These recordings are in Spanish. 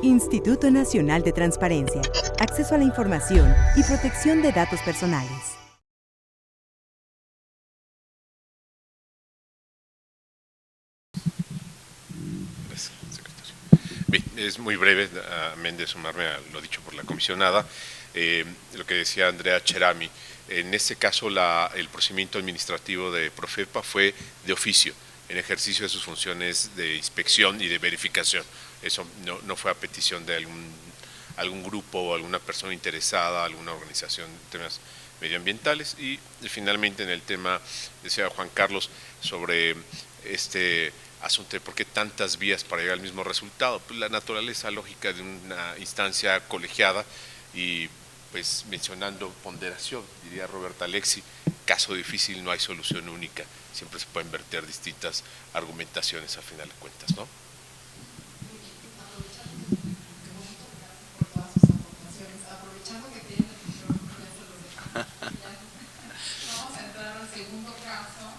Instituto Nacional de Transparencia, Acceso a la Información y Protección de Datos Personales. Gracias, secretario. Bien, es muy breve, amén de sumarme a lo dicho por la comisionada. Lo que decía Andrea Cherami, en este caso el procedimiento administrativo de Profepa fue de oficio, en ejercicio de sus funciones de inspección y de verificación. Eso no fue a petición de algún grupo o alguna persona interesada, alguna organización en temas medioambientales. Y finalmente en el tema, decía Juan Carlos, sobre este asunto de por qué tantas vías para llegar al mismo resultado. Pues la naturaleza lógica de una instancia colegiada y pues mencionando ponderación, diría Roberta Alexi, caso difícil no hay solución única, siempre se pueden verter distintas argumentaciones a final de cuentas, ¿no? Aprovechando que tienen el micrófono, ya se los dejamos. Vamos a entrar al segundo caso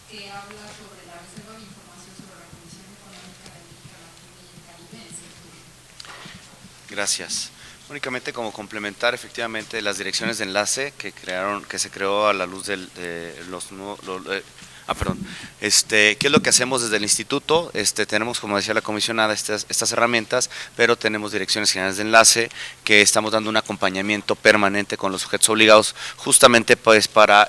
que habla sobre la reserva de información sobre la Comisión Económica de América Latina y el Caribe. Gracias. Únicamente como complementar efectivamente las direcciones de enlace que se creó a la luz de ¿qué es lo que hacemos desde el instituto? Tenemos, como decía la comisionada, estas herramientas, pero tenemos direcciones generales de enlace que estamos dando un acompañamiento permanente con los sujetos obligados, justamente pues para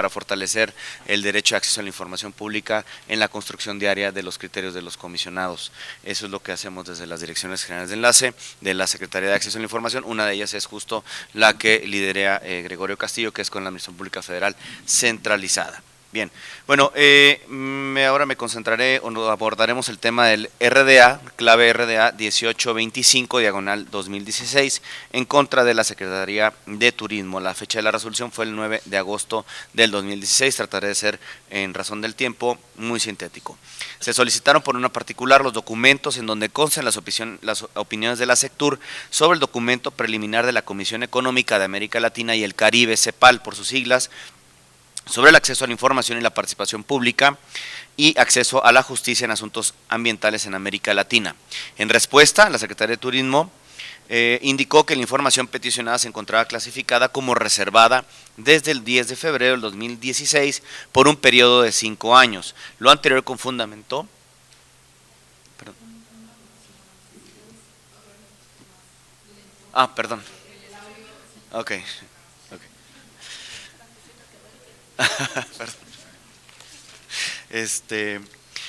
fortalecer el derecho de acceso a la información pública en la construcción diaria de los criterios de los comisionados. Eso es lo que hacemos desde las direcciones generales de enlace de la Secretaría de Acceso a la Información. Una de ellas es justo la que lidera Gregorio Castillo, que es con la Administración Pública Federal centralizada. Bien, bueno, ahora me concentraré o abordaremos el tema del RDA, clave RDA 1825/2016, en contra de la Secretaría de Turismo. La fecha de la resolución fue el 9 de agosto del 2016, trataré de ser, en razón del tiempo, muy sintético. Se solicitaron por una particular los documentos en donde constan las opiniones de la SECTUR sobre el documento preliminar de la Comisión Económica de América Latina y el Caribe, CEPAL por sus siglas, sobre el acceso a la información y la participación pública y acceso a la justicia en asuntos ambientales en América Latina. En respuesta, la Secretaría de Turismo indicó que la información peticionada se encontraba clasificada como reservada desde el 10 de febrero del 2016 por un periodo de 5 años. Lo anterior con fundamento. Perdón. Perdón. Ok.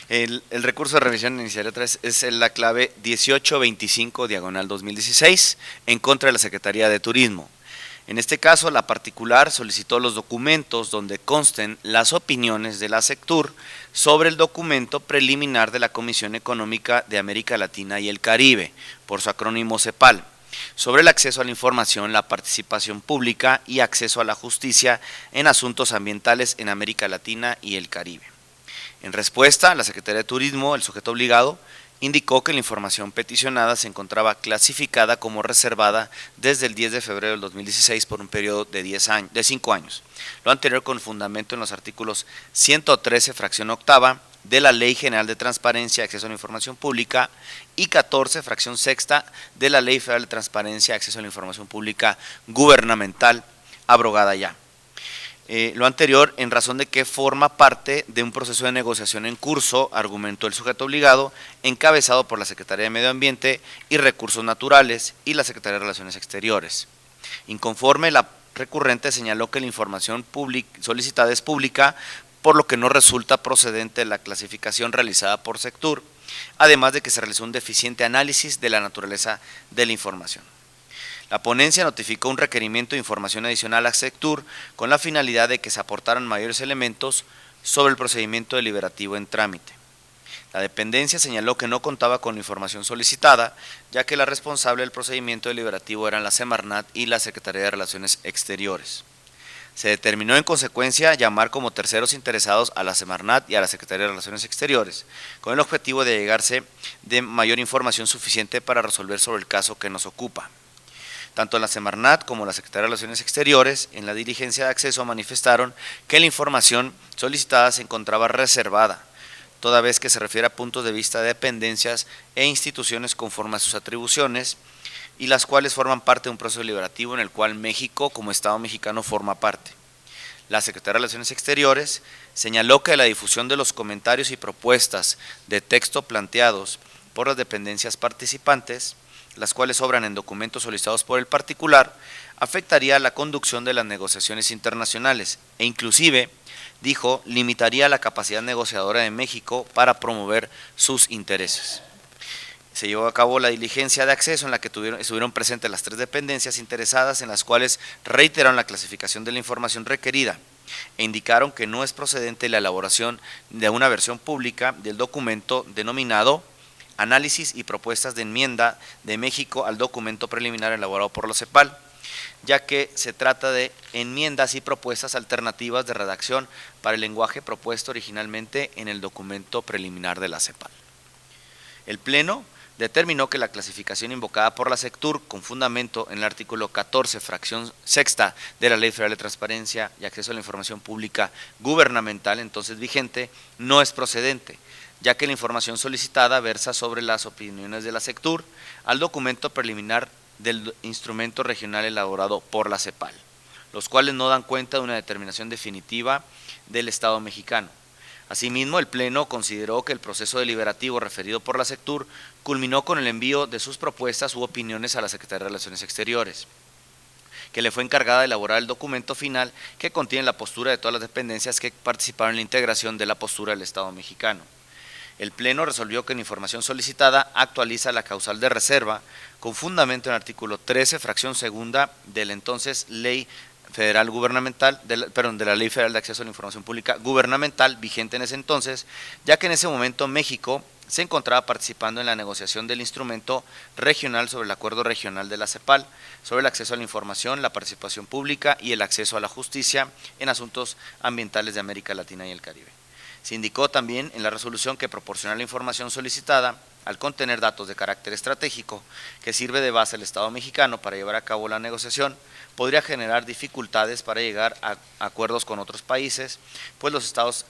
El recurso de revisión inicial otra vez es la clave 1825/2016 en contra de la Secretaría de Turismo. En este caso, la particular solicitó los documentos donde consten las opiniones de la SECTUR sobre el documento preliminar de la Comisión Económica de América Latina y el Caribe, por su acrónimo CEPAL, sobre el acceso a la información, la participación pública y acceso a la justicia en asuntos ambientales en América Latina y el Caribe. En respuesta, la Secretaría de Turismo, el sujeto obligado, indicó que la información peticionada se encontraba clasificada como reservada desde el 10 de febrero del 2016 por un periodo de 5 años. Lo anterior con fundamento en los artículos 113, fracción octava, de la Ley General de Transparencia y Acceso a la Información Pública y 14, fracción sexta, de la Ley Federal de Transparencia y Acceso a la Información Pública Gubernamental, abrogada ya. Lo anterior en razón de que forma parte de un proceso de negociación en curso, argumentó el sujeto obligado, encabezado por la Secretaría de Medio Ambiente y Recursos Naturales y la Secretaría de Relaciones Exteriores. Inconforme, la recurrente señaló que la información solicitada es pública, por lo que no resulta procedente la clasificación realizada por SECTUR, además de que se realizó un deficiente análisis de la naturaleza de la información. La ponencia notificó un requerimiento de información adicional a SECTUR con la finalidad de que se aportaran mayores elementos sobre el procedimiento deliberativo en trámite. La dependencia señaló que no contaba con la información solicitada, ya que la responsable del procedimiento deliberativo eran la Semarnat y la Secretaría de Relaciones Exteriores. Se determinó en consecuencia llamar como terceros interesados a la Semarnat y a la Secretaría de Relaciones Exteriores, con el objetivo de llegarse de mayor información suficiente para resolver sobre el caso que nos ocupa. Tanto la Semarnat como la Secretaría de Relaciones Exteriores, en la diligencia de acceso, manifestaron que la información solicitada se encontraba reservada, toda vez que se refiere a puntos de vista de dependencias e instituciones conforme a sus atribuciones, y las cuales forman parte de un proceso deliberativo en el cual México como Estado mexicano forma parte. La Secretaría de Relaciones Exteriores señaló que la difusión de los comentarios y propuestas de texto planteados por las dependencias participantes, las cuales obran en documentos solicitados por el particular, afectaría la conducción de las negociaciones internacionales e inclusive, dijo, limitaría la capacidad negociadora de México para promover sus intereses. Se llevó a cabo la diligencia de acceso en la que estuvieron presentes las 3 dependencias interesadas, en las cuales reiteraron la clasificación de la información requerida e indicaron que no es procedente la elaboración de una versión pública del documento denominado Análisis y propuestas de enmienda de México al documento preliminar elaborado por la CEPAL, ya que se trata de enmiendas y propuestas alternativas de redacción para el lenguaje propuesto originalmente en el documento preliminar de la CEPAL. El Pleno determinó que la clasificación invocada por la SECTUR, con fundamento en el artículo 14, fracción sexta de la Ley Federal de Transparencia y Acceso a la Información Pública Gubernamental, entonces vigente, no es procedente, ya que la información solicitada versa sobre las opiniones de la SECTUR al documento preliminar del instrumento regional elaborado por la CEPAL, los cuales no dan cuenta de una determinación definitiva del Estado mexicano. Asimismo, el Pleno consideró que el proceso deliberativo referido por la SECTUR culminó con el envío de sus propuestas u opiniones a la Secretaría de Relaciones Exteriores, que le fue encargada de elaborar el documento final que contiene la postura de todas las dependencias que participaron en la integración de la postura del Estado mexicano. El Pleno resolvió que la información solicitada actualiza la causal de reserva con fundamento en el artículo 13, fracción segunda de la entonces Ley Federal Gubernamental, de la Ley Federal de Acceso a la Información Pública Gubernamental, vigente en ese entonces, ya que en ese momento México se encontraba participando en la negociación del instrumento regional sobre el acuerdo regional de la CEPAL, sobre el acceso a la información, la participación pública y el acceso a la justicia en asuntos ambientales de América Latina y el Caribe. Se indicó también en la resolución que proporcionar la información solicitada, al contener datos de carácter estratégico que sirve de base al Estado mexicano para llevar a cabo la negociación, podría generar dificultades para llegar a acuerdos con otros países, pues los estados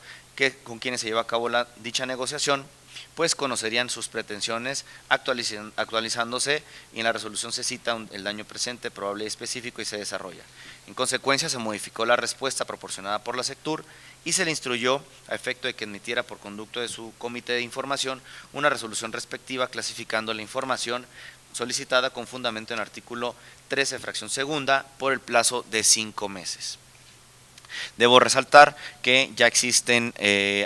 con quienes se lleva a cabo dicha negociación, pues conocerían sus pretensiones actualizándose, y en la resolución se cita el daño presente, probable y específico, y se desarrolla. En consecuencia, se modificó la respuesta proporcionada por la SECTUR y se le instruyó a efecto de que emitiera por conducto de su comité de información una resolución respectiva clasificando la información solicitada con fundamento en el artículo 13, fracción segunda, por el plazo de 5 meses. Debo resaltar que ya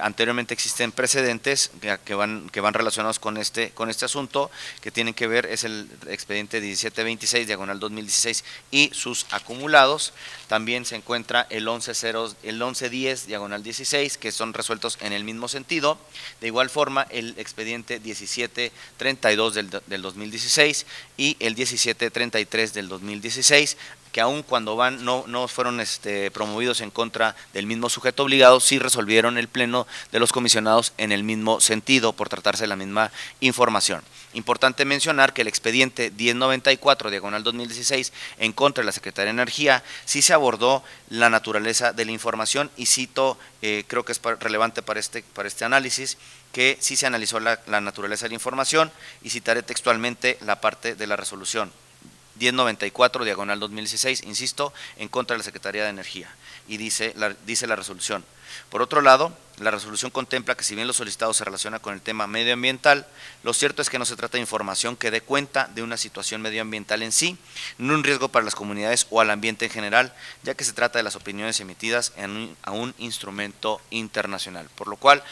anteriormente existen precedentes que van relacionados con este asunto, que tienen que ver, es el expediente 1726, diagonal 2016 y sus acumulados. También se encuentra el 1110, diagonal 16, que son resueltos en el mismo sentido. De igual forma, el expediente 1732 del 2016 y el 1733 del 2016, que aun cuando no fueron promovidos en contra del mismo sujeto obligado, sí resolvieron el Pleno de los comisionados en el mismo sentido por tratarse de la misma información. Importante mencionar que el expediente 1094, diagonal 2016, en contra de la Secretaría de Energía, sí se abordó la naturaleza de la información y cito, creo que es relevante para este análisis, que sí se analizó la naturaleza de la información, y citaré textualmente la parte de la resolución. 1094, diagonal 2016, insisto, en contra de la Secretaría de Energía, y dice la resolución. Por otro lado, la resolución contempla que si bien lo solicitado se relaciona con el tema medioambiental, lo cierto es que no se trata de información que dé cuenta de una situación medioambiental en sí, no un riesgo para las comunidades o al ambiente en general, ya que se trata de las opiniones emitidas a un instrumento internacional. Por lo cual,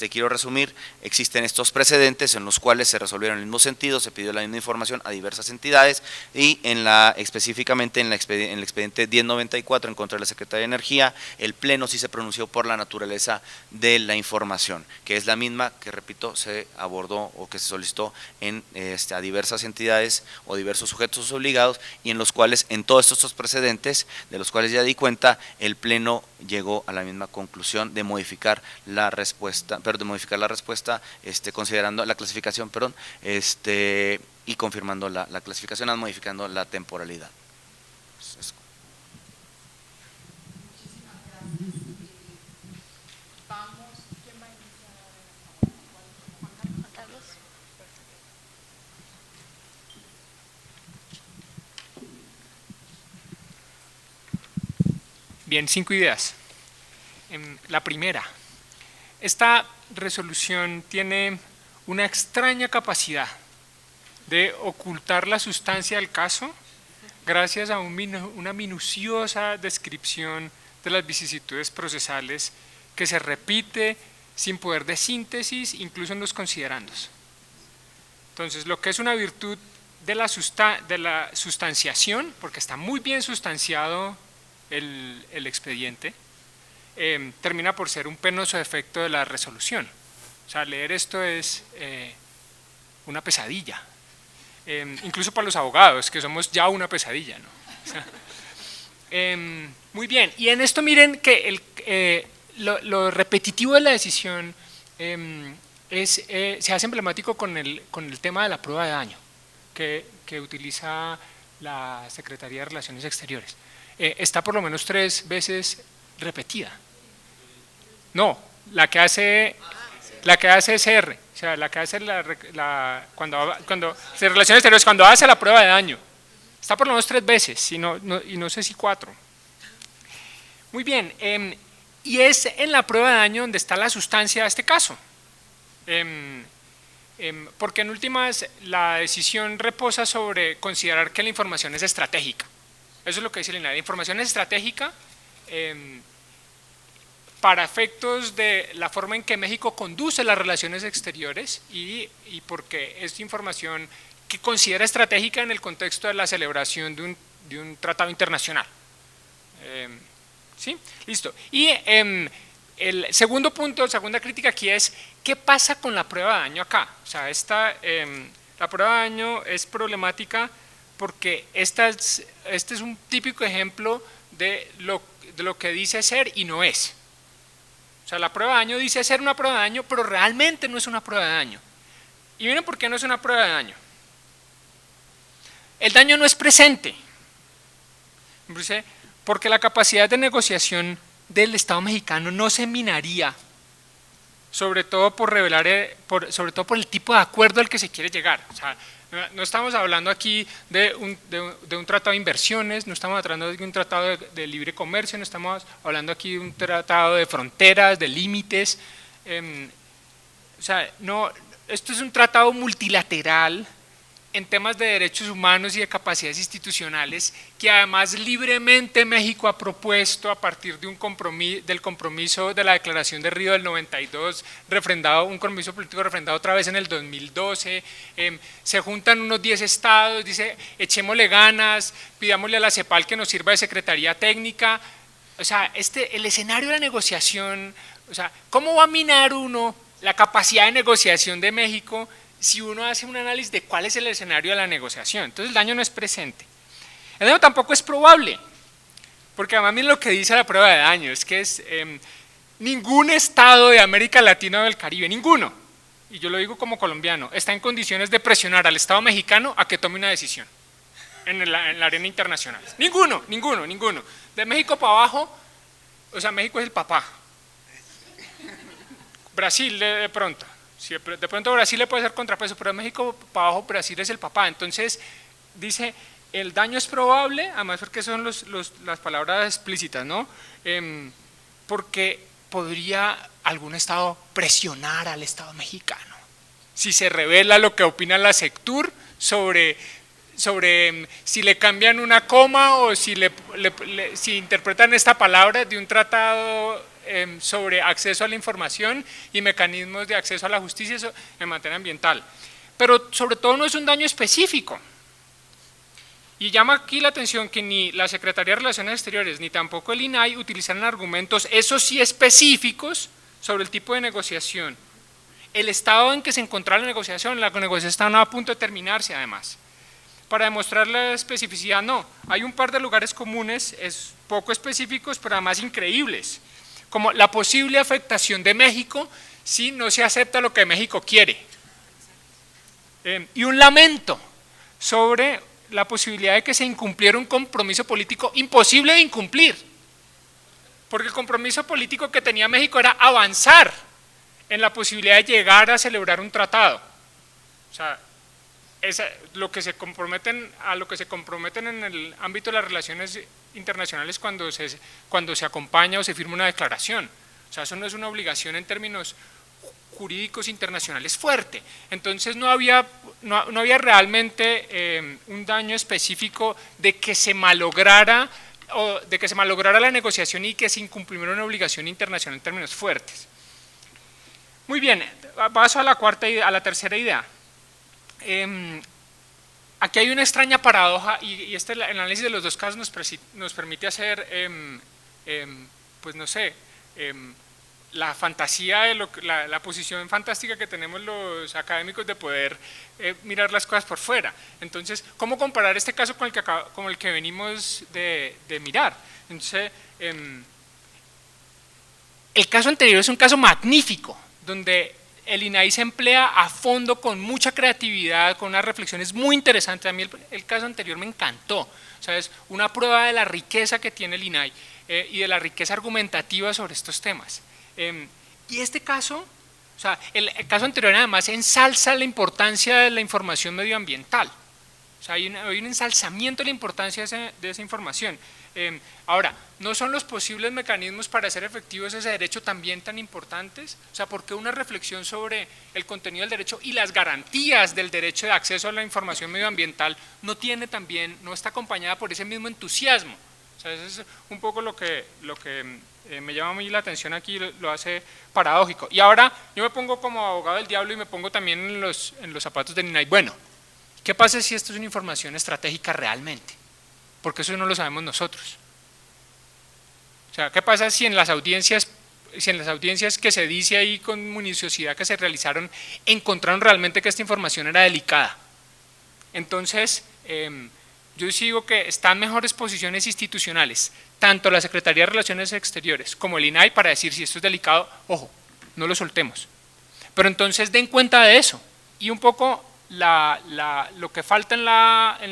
quiero resumir, existen estos precedentes en los cuales se resolvieron en el mismo sentido, se pidió la misma información a diversas entidades, y específicamente en el expediente 1094 en contra de la Secretaría de Energía, el Pleno sí se pronunció por la naturaleza de la información, que es la misma que, repito, se abordó o que se solicitó a diversas entidades o diversos sujetos obligados, y en los cuales, en todos estos precedentes, de los cuales ya di cuenta, el Pleno llegó a la misma conclusión de modificar la respuesta, considerando la clasificación, y confirmando la clasificación, modificando la temporalidad. Bien, 5 ideas. La primera, esta resolución tiene una extraña capacidad de ocultar la sustancia del caso gracias a una minuciosa descripción de las vicisitudes procesales que se repite sin poder de síntesis, incluso en los considerandos. Entonces, lo que es una virtud de la sustanciación, porque está muy bien sustanciado el expediente, termina por ser un penoso efecto de la resolución. O sea, leer esto es una pesadilla, incluso para los abogados, que somos ya una pesadilla, ¿no? O sea, muy bien, y en esto miren que lo repetitivo de la decisión se hace emblemático con el tema de la prueba de daño que utiliza la Secretaría de Relaciones Exteriores. Está por lo menos 3 veces repetida. No, la que hace SR, o sea, la que hace cuando se Relaciones Exteriores, cuando hace la prueba de daño. Está por lo menos 3 veces, y no sé si 4. Muy bien, y es en la prueba de daño donde está la sustancia de este caso. Porque en últimas la decisión reposa sobre considerar que la información es estratégica. Eso es lo que dice la información es estratégica para efectos de la forma en que México conduce las relaciones exteriores y porque es información que considera estratégica en el contexto de la celebración de un tratado internacional. ¿Sí? Listo. Y el segundo punto, la segunda crítica aquí es ¿qué pasa con la prueba de daño acá? O sea, la prueba de daño es problemática porque este es un típico ejemplo de lo que dice ser y no es. O sea, la prueba de daño dice ser una prueba de daño, pero realmente no es una prueba de daño. Y miren por qué no es una prueba de daño. El daño no es presente, porque la capacidad de negociación del Estado mexicano no se minaría, sobre todo por el tipo de acuerdo al que se quiere llegar. O sea, no estamos hablando aquí de un tratado de inversiones, no estamos hablando de un tratado de libre comercio, no estamos hablando aquí de un tratado de fronteras, de límites. O sea, esto es un tratado multilateral en temas de derechos humanos y de capacidades institucionales que además libremente México ha propuesto a partir de del compromiso de la Declaración de Río del 92, un compromiso político refrendado otra vez en el 2012. Se juntan unos 10 estados, dice echémosle ganas, pidámosle a la CEPAL que nos sirva de secretaría técnica. O sea, el escenario de la negociación, o sea, ¿cómo va a minar uno la capacidad de negociación de México si uno hace un análisis de cuál es el escenario de la negociación? Entonces el daño no es presente. El daño tampoco es probable, porque además miren lo que dice la prueba de daño, es que ningún estado de América Latina o del Caribe, ninguno, y yo lo digo como colombiano, está en condiciones de presionar al Estado mexicano a que tome una decisión en la arena internacional. Ninguno. De México para abajo, o sea, México es el papá. Brasil de pronto. Si de pronto Brasil le puede ser contrapeso, pero de México para abajo Brasil es el papá. Entonces dice, el daño es probable, además porque son las palabras explícitas, ¿no? Porque podría algún estado presionar al Estado mexicano. Si se revela lo que opina la Sectur sobre si le cambian una coma o si interpretan esta palabra de un tratado sobre acceso a la información y mecanismos de acceso a la justicia en materia ambiental. Pero sobre todo no es un daño específico. Y llama aquí la atención que ni la Secretaría de Relaciones Exteriores ni tampoco el INAI utilizaron argumentos, esos sí específicos, sobre el tipo de negociación. El estado en que se encontraba la negociación estaba a punto de terminarse además. Para demostrar la especificidad, no. Hay un par de lugares comunes, poco específicos, pero además increíbles, como la posible afectación de México si no se acepta lo que México quiere. Y un lamento sobre la posibilidad de que se incumpliera un compromiso político imposible de incumplir, porque el compromiso político que tenía México era avanzar en la posibilidad de llegar a celebrar un tratado. O sea, a lo que se comprometen en el ámbito de las relaciones internacionales cuando se acompaña o se firma una declaración. O sea, eso no es una obligación en términos jurídicos internacionales fuerte. Entonces no había realmente un daño específico de que se malograra la negociación y que se incumpliera una obligación internacional en términos fuertes. Muy bien, paso a la tercera idea. Aquí hay una extraña paradoja y el análisis de los dos casos nos permite hacer, pues no sé, la fantasía, la posición fantástica que tenemos los académicos de poder mirar las cosas por fuera. Entonces, ¿cómo comparar este caso con el que venimos de mirar? Entonces, el caso anterior es un caso magnífico, donde el INAI se emplea a fondo con mucha creatividad, con unas reflexiones muy interesantes. A mí el caso anterior me encantó. O sea, es una prueba de la riqueza que tiene el INAI y de la riqueza argumentativa sobre estos temas. Y este caso, o sea, el caso anterior además ensalza la importancia de la información medioambiental. O sea, hay un ensalzamiento de la importancia de esa información. Ahora, ¿no son los posibles mecanismos para hacer efectivos ese derecho también tan importantes? O sea, ¿por qué una reflexión sobre el contenido del derecho y las garantías del derecho de acceso a la información medioambiental no está acompañada por ese mismo entusiasmo? O sea, eso es un poco lo que me llama a mí la atención aquí, lo hace paradójico. Y ahora yo me pongo como abogado del diablo y me pongo también en los zapatos del INAI. Bueno, ¿qué pasa si esto es una información estratégica realmente? Porque eso no lo sabemos nosotros. O sea, ¿qué pasa si en las audiencias que se dice ahí con minuciosidad que se realizaron, encontraron realmente que esta información era delicada? Entonces, yo sí digo que están mejores posiciones institucionales, tanto la Secretaría de Relaciones Exteriores como el INAI, para decir si esto es delicado, ojo, no lo soltemos. Pero entonces den cuenta de eso. Y un poco lo que falta en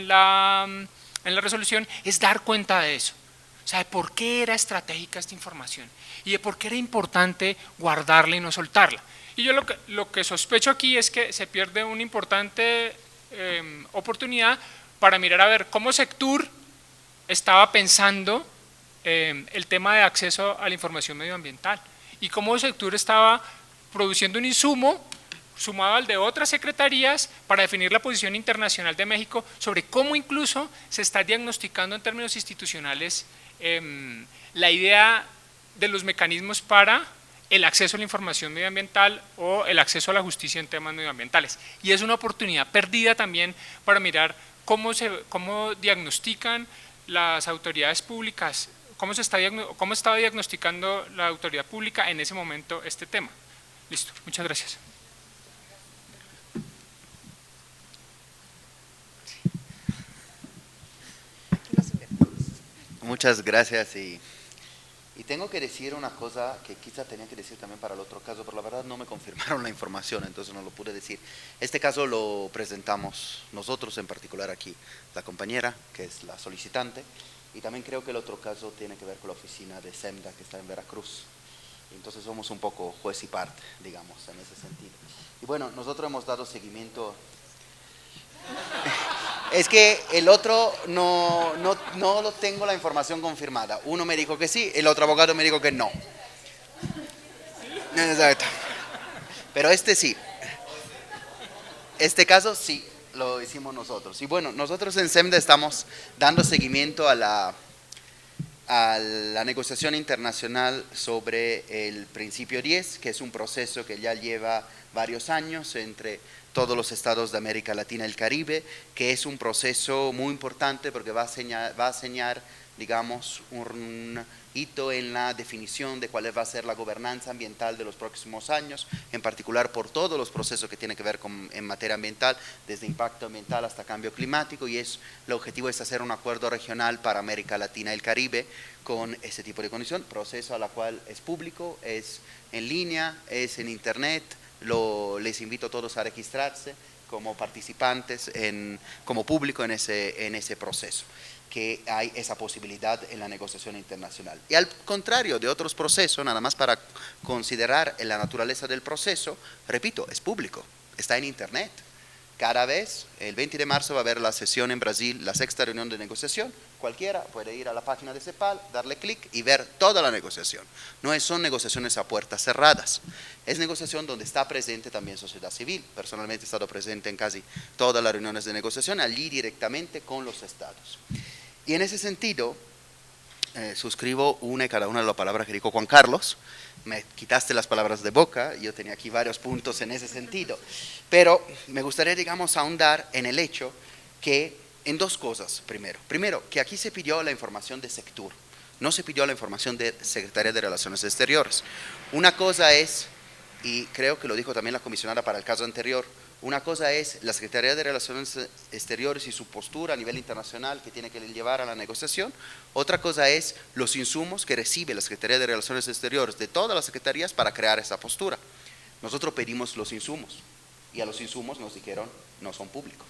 la resolución es dar cuenta de eso. O sea, de por qué era estratégica esta información y de por qué era importante guardarla y no soltarla. Y yo lo que sospecho aquí es que se pierde una importante oportunidad para mirar a ver cómo Sectur estaba pensando el tema de acceso a la información medioambiental y cómo Sectur estaba produciendo un insumo sumado al de otras secretarías para definir la posición internacional de México sobre cómo incluso se está diagnosticando en términos institucionales la idea de los mecanismos para el acceso a la información medioambiental o el acceso a la justicia en temas medioambientales. Y es una oportunidad perdida también para mirar cómo diagnostican las autoridades públicas, cómo estaba diagnosticando la autoridad pública en ese momento este tema. Listo, muchas gracias. Muchas gracias y tengo que decir una cosa que quizá tenía que decir también para el otro caso, pero la verdad no me confirmaron la información, entonces no lo pude decir. Este caso lo presentamos nosotros, en particular aquí, la compañera, que es la solicitante, y también creo que el otro caso tiene que ver con la oficina de SEMDA, que está en Veracruz. Entonces somos un poco juez y parte, digamos, en ese sentido. Y bueno, nosotros hemos dado seguimiento. Es que el otro no lo tengo la información confirmada. Uno me dijo que sí, el otro abogado me dijo que no. Exacto. Pero este sí. Este caso sí lo hicimos nosotros. Y bueno, nosotros en SEMDA estamos dando seguimiento a la negociación internacional sobre el principio 10, que es un proceso que ya lleva varios años entre todos los estados de América Latina y el Caribe, que es un proceso muy importante porque va a señalar, digamos, un hito en la definición de cuál va a ser la gobernanza ambiental de los próximos años, en particular por todos los procesos que tienen que ver en materia ambiental, desde impacto ambiental hasta cambio climático, y el objetivo es hacer un acuerdo regional para América Latina y el Caribe con ese tipo de condición, proceso a la cual es público, es en línea, es en internet. Les invito a todos a registrarse como participantes, como público en ese proceso, que hay esa posibilidad en la negociación internacional. Y al contrario de otros procesos, nada más para considerar la naturaleza del proceso, repito, es público, está en internet. Cada vez, el 20 de marzo va a haber la sesión en Brasil, la 6ª reunión de negociación. Cualquiera puede ir a la página de CEPAL, darle clic y ver toda la negociación. No son negociaciones a puertas cerradas. Es negociación donde está presente también sociedad civil. Personalmente he estado presente en casi todas las reuniones de negociación, allí directamente con los estados. Y en ese sentido, suscribo una y cada una de las palabras que dijo Juan Carlos. Me quitaste las palabras de boca, yo tenía aquí varios puntos en ese sentido, pero me gustaría, digamos, ahondar en el hecho que, en dos cosas, primero, que aquí se pidió la información de Sectur, no se pidió la información de Secretaría de Relaciones Exteriores. Una cosa es, y creo que lo dijo también la comisionada para el caso anterior, una cosa es la Secretaría de Relaciones Exteriores y su postura a nivel internacional que tiene que llevar a la negociación. Otra cosa es los insumos que recibe la Secretaría de Relaciones Exteriores de todas las secretarías para crear esa postura. Nosotros pedimos los insumos y a los insumos nos dijeron no son públicos.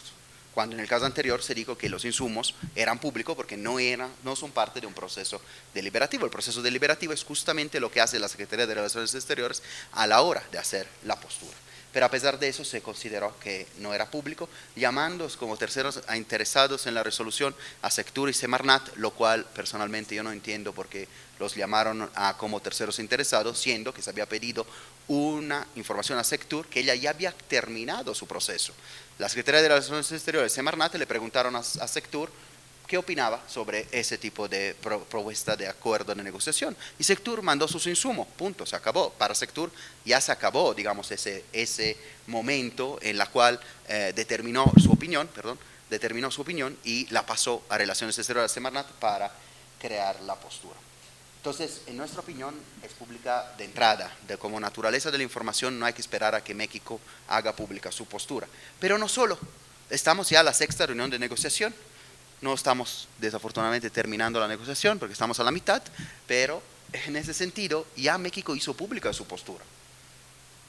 Cuando en el caso anterior se dijo que los insumos eran públicos porque no son parte de un proceso deliberativo. El proceso deliberativo es justamente lo que hace la Secretaría de Relaciones Exteriores a la hora de hacer la postura. Pero a pesar de eso se consideró que no era público, llamando como terceros interesados en la resolución a Sectur y Semarnat, lo cual personalmente yo no entiendo por qué los llamaron como terceros interesados, siendo que se había pedido una información a Sectur que ella ya había terminado su proceso. La Secretaría de Relaciones Exteriores, Semarnat, le preguntaron a Sectur qué opinaba sobre ese tipo de propuesta de acuerdo de negociación. Y Sectur mandó sus insumos, punto, se acabó. Para Sectur ya se acabó, digamos, ese momento en la cual determinó su opinión y la pasó a Relaciones Exteriores de Semarnat para crear la postura. Entonces, en nuestra opinión, es pública de entrada, como naturaleza de la información no hay que esperar a que México haga pública su postura. Pero no solo, estamos ya a la 6ª reunión de negociación. No estamos desafortunadamente terminando la negociación porque estamos a la mitad, pero en ese sentido ya México hizo pública su postura.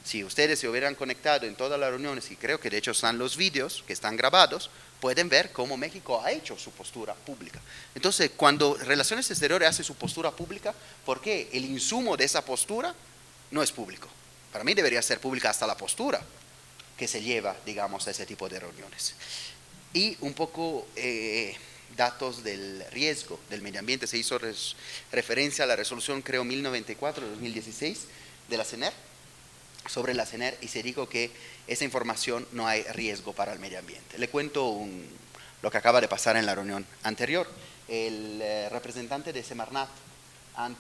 Si ustedes se hubieran conectado en todas las reuniones, y creo que de hecho están los vídeos que están grabados, pueden ver cómo México ha hecho su postura pública. Entonces, cuando Relaciones Exteriores hace su postura pública, ¿por qué el insumo de esa postura no es público? Para mí debería ser pública hasta la postura que se lleva, digamos, a ese tipo de reuniones. Y un poco datos del riesgo del medio ambiente. Se hizo referencia a la resolución, creo, 1094 de 2016 de la CNR, sobre la CNR, y se dijo que esa información no hay riesgo para el medio ambiente. Le cuento lo que acaba de pasar en la reunión anterior. El representante de Semarnat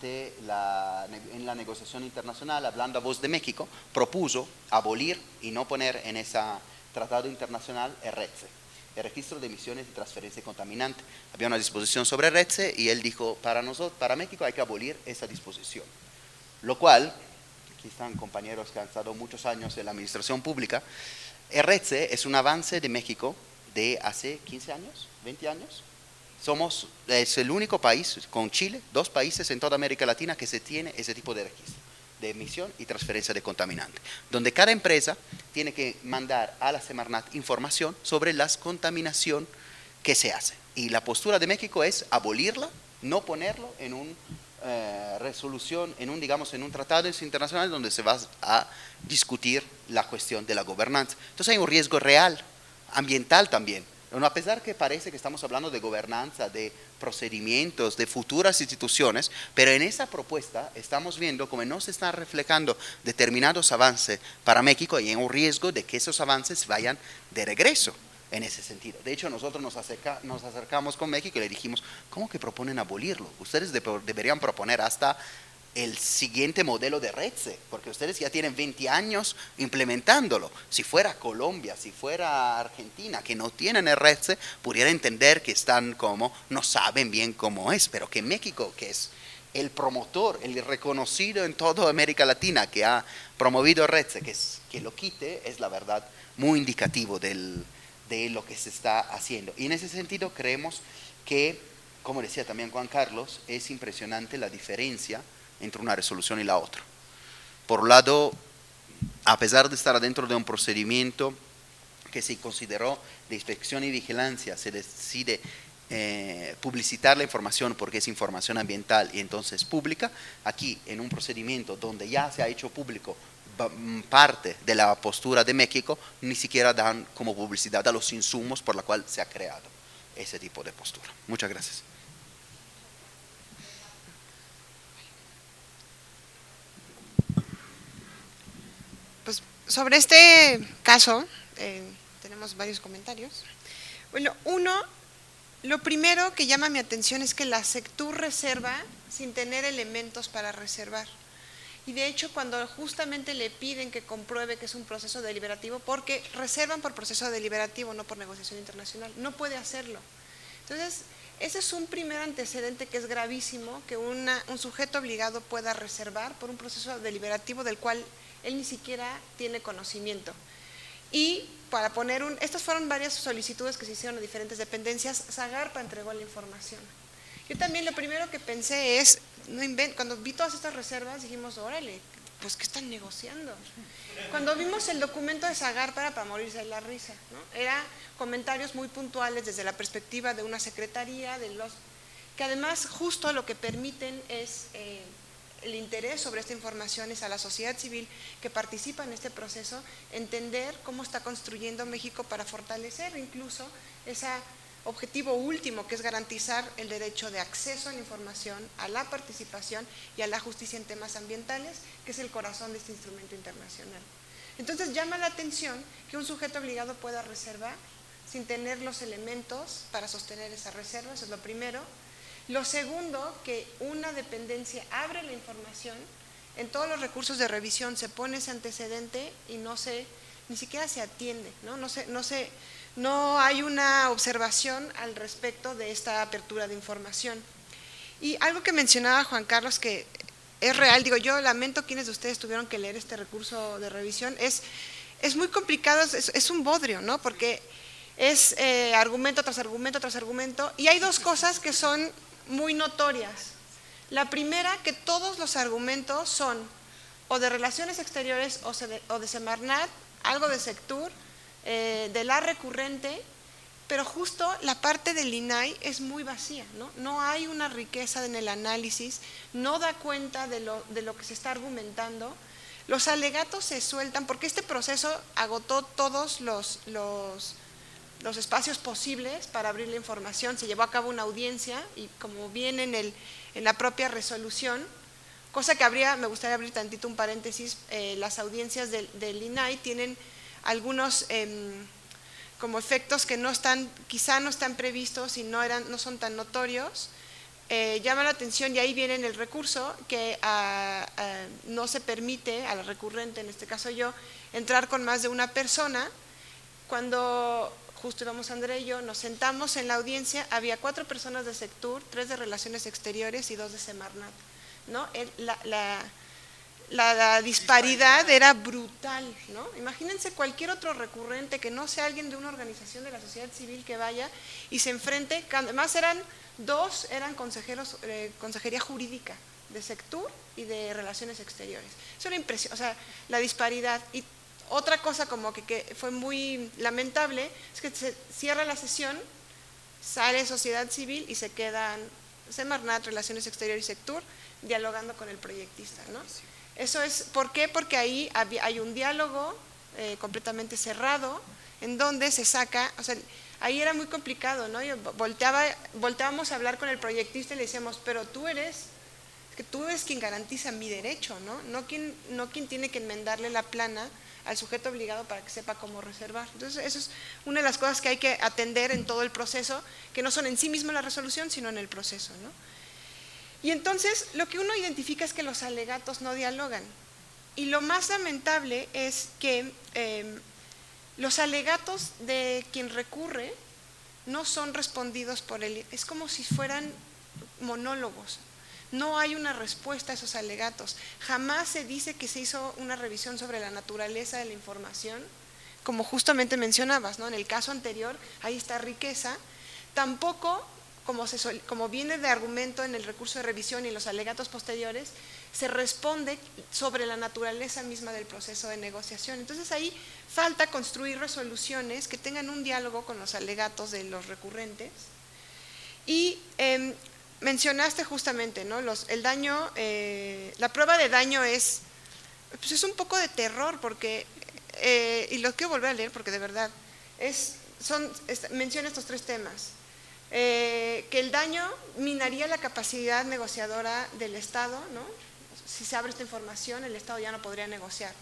en la negociación internacional, hablando a voz de México, propuso abolir y no poner en ese tratado internacional el RETSE, el registro de emisiones y transferencia contaminante. Había una disposición sobre RETSE y él dijo, para México hay que abolir esa disposición. Lo cual, aquí están compañeros que han estado muchos años en la administración pública, el RETSE es un avance de México de hace 15 años, 20 años. Es el único país, con Chile, 2 países en toda América Latina que se tiene ese tipo de registro de emisión y transferencia de contaminante, donde cada empresa tiene que mandar a la Semarnat información sobre la contaminación que se hace. Y la postura de México es abolirla, no ponerlo en una resolución, en un tratado internacional donde se va a discutir la cuestión de la gobernanza. Entonces hay un riesgo real, ambiental también. A pesar que parece que estamos hablando de gobernanza, de procedimientos, de futuras instituciones, pero en esa propuesta estamos viendo cómo no se están reflejando determinados avances para México y hay un riesgo de que esos avances vayan de regreso en ese sentido. De hecho, nosotros nos acercamos con México y le dijimos, ¿cómo que proponen abolirlo? Ustedes deberían proponer hasta el siguiente modelo de RETSE, porque ustedes ya tienen 20 años implementándolo. Si fuera Colombia, si fuera Argentina, que no tienen el RETSE, pudiera entender que no saben bien cómo es, pero que México, que es el promotor, el reconocido en toda América Latina, que ha promovido el RETSE, que lo quite, es la verdad muy indicativo de lo que se está haciendo. Y en ese sentido creemos que, como decía también Juan Carlos, es impresionante la diferencia entre una resolución y la otra. Por un lado, a pesar de estar dentro de un procedimiento que se consideró de inspección y vigilancia, se decide publicitar la información porque es información ambiental y entonces pública. Aquí, en un procedimiento donde ya se ha hecho público parte de la postura de México, ni siquiera dan como publicidad a los insumos por la cual se ha creado ese tipo de postura. Muchas gracias. Pues sobre este caso tenemos varios comentarios. Bueno, lo primero que llama mi atención es que la Sectur reserva sin tener elementos para reservar. Y de hecho, cuando justamente le piden que compruebe que es un proceso deliberativo, porque reservan por proceso deliberativo, no por negociación internacional, no puede hacerlo. Entonces, ese es un primer antecedente que es gravísimo, que un sujeto obligado pueda reservar por un proceso deliberativo del cual él ni siquiera tiene conocimiento. Y para poner estas fueron varias solicitudes que se hicieron a diferentes dependencias, Zagarpa entregó la información. Yo también lo primero que pensé es, cuando vi todas estas reservas dijimos, órale, pues ¿qué están negociando? Cuando vimos el documento de Zagarpa era para morirse de la risa, ¿no? Era comentarios muy puntuales desde la perspectiva de una secretaría, que además justo lo que permiten es el interés sobre esta información es a la sociedad civil que participa en este proceso, entender cómo está construyendo México para fortalecer incluso ese objetivo último que es garantizar el derecho de acceso a la información, a la participación y a la justicia en temas ambientales, que es el corazón de este instrumento internacional. Entonces llama la atención que un sujeto obligado pueda reservar sin tener los elementos para sostener esa reserva, eso es lo primero. Lo segundo, que una dependencia abre la información, en todos los recursos de revisión se pone ese antecedente y ni siquiera se atiende, no hay una observación al respecto de esta apertura de información. Y algo que mencionaba Juan Carlos que es real, yo lamento quienes de ustedes tuvieron que leer este recurso de revisión, es muy complicado, es un bodrio, ¿no? Porque es argumento tras argumento tras argumento, y hay dos cosas que son muy notorias. La primera, que todos los argumentos son o de Relaciones Exteriores o de Semarnat, algo de Sectur, de la recurrente, pero justo la parte del INAI es muy vacía, no hay una riqueza en el análisis, no da cuenta de lo que se está argumentando. Los alegatos se sueltan porque este proceso agotó todos los espacios posibles para abrir la información, se llevó a cabo una audiencia y como viene en la propia resolución, cosa que me gustaría abrir tantito un paréntesis, las audiencias del INAI tienen algunos como efectos que quizá no están previstos y no son tan notorios, llama la atención y ahí viene en el recurso que no se permite a la recurrente, en este caso yo, entrar con más de una persona. Cuando justo íbamos André y yo, nos sentamos en la audiencia, había 4 personas de Sectur, 3 de Relaciones Exteriores y 2 de Semarnat, ¿no? La disparidad era brutal, ¿no? Imagínense cualquier otro recurrente que no sea alguien de una organización de la sociedad civil que vaya y se enfrente, además eran consejeros, consejería jurídica de Sectur y de Relaciones Exteriores. Eso era impresionante, o sea, la disparidad. Y otra cosa como que fue muy lamentable es que se cierra la sesión, sale sociedad civil y se quedan Semarnat, Relaciones Exteriores y Sectur dialogando con el proyectista, ¿no? Eso es, ¿por qué? Porque ahí hay un diálogo completamente cerrado en donde se saca, o sea, ahí era muy complicado, ¿no? Volteábamos a hablar con el proyectista y le decíamos, pero tú eres quien garantiza mi derecho, ¿no? No quien tiene que enmendarle la plana al sujeto obligado para que sepa cómo reservar. Entonces, eso es una de las cosas que hay que atender en todo el proceso, que no son en sí mismo la resolución, sino en el proceso, ¿no? Y entonces, lo que uno identifica es que los alegatos no dialogan. Y lo más lamentable es que los alegatos de quien recurre no son respondidos por él. Es como si fueran monólogos. No hay una respuesta a esos alegatos. Jamás se dice que se hizo una revisión sobre la naturaleza de la información, como justamente mencionabas, ¿no? En el caso anterior, ahí está riqueza. Tampoco, como viene de argumento en el recurso de revisión y los alegatos posteriores, se responde sobre la naturaleza misma del proceso de negociación. Entonces ahí falta construir resoluciones que tengan un diálogo con los alegatos de los recurrentes. Y mencionaste justamente, ¿no? El daño, la prueba de daño es pues es un poco de terror, porque, y lo quiero volver a leer porque de verdad, menciona estos 3 temas. Que el daño minaría la capacidad negociadora del Estado, ¿no? Si se abre esta información, el Estado ya no podría negociar.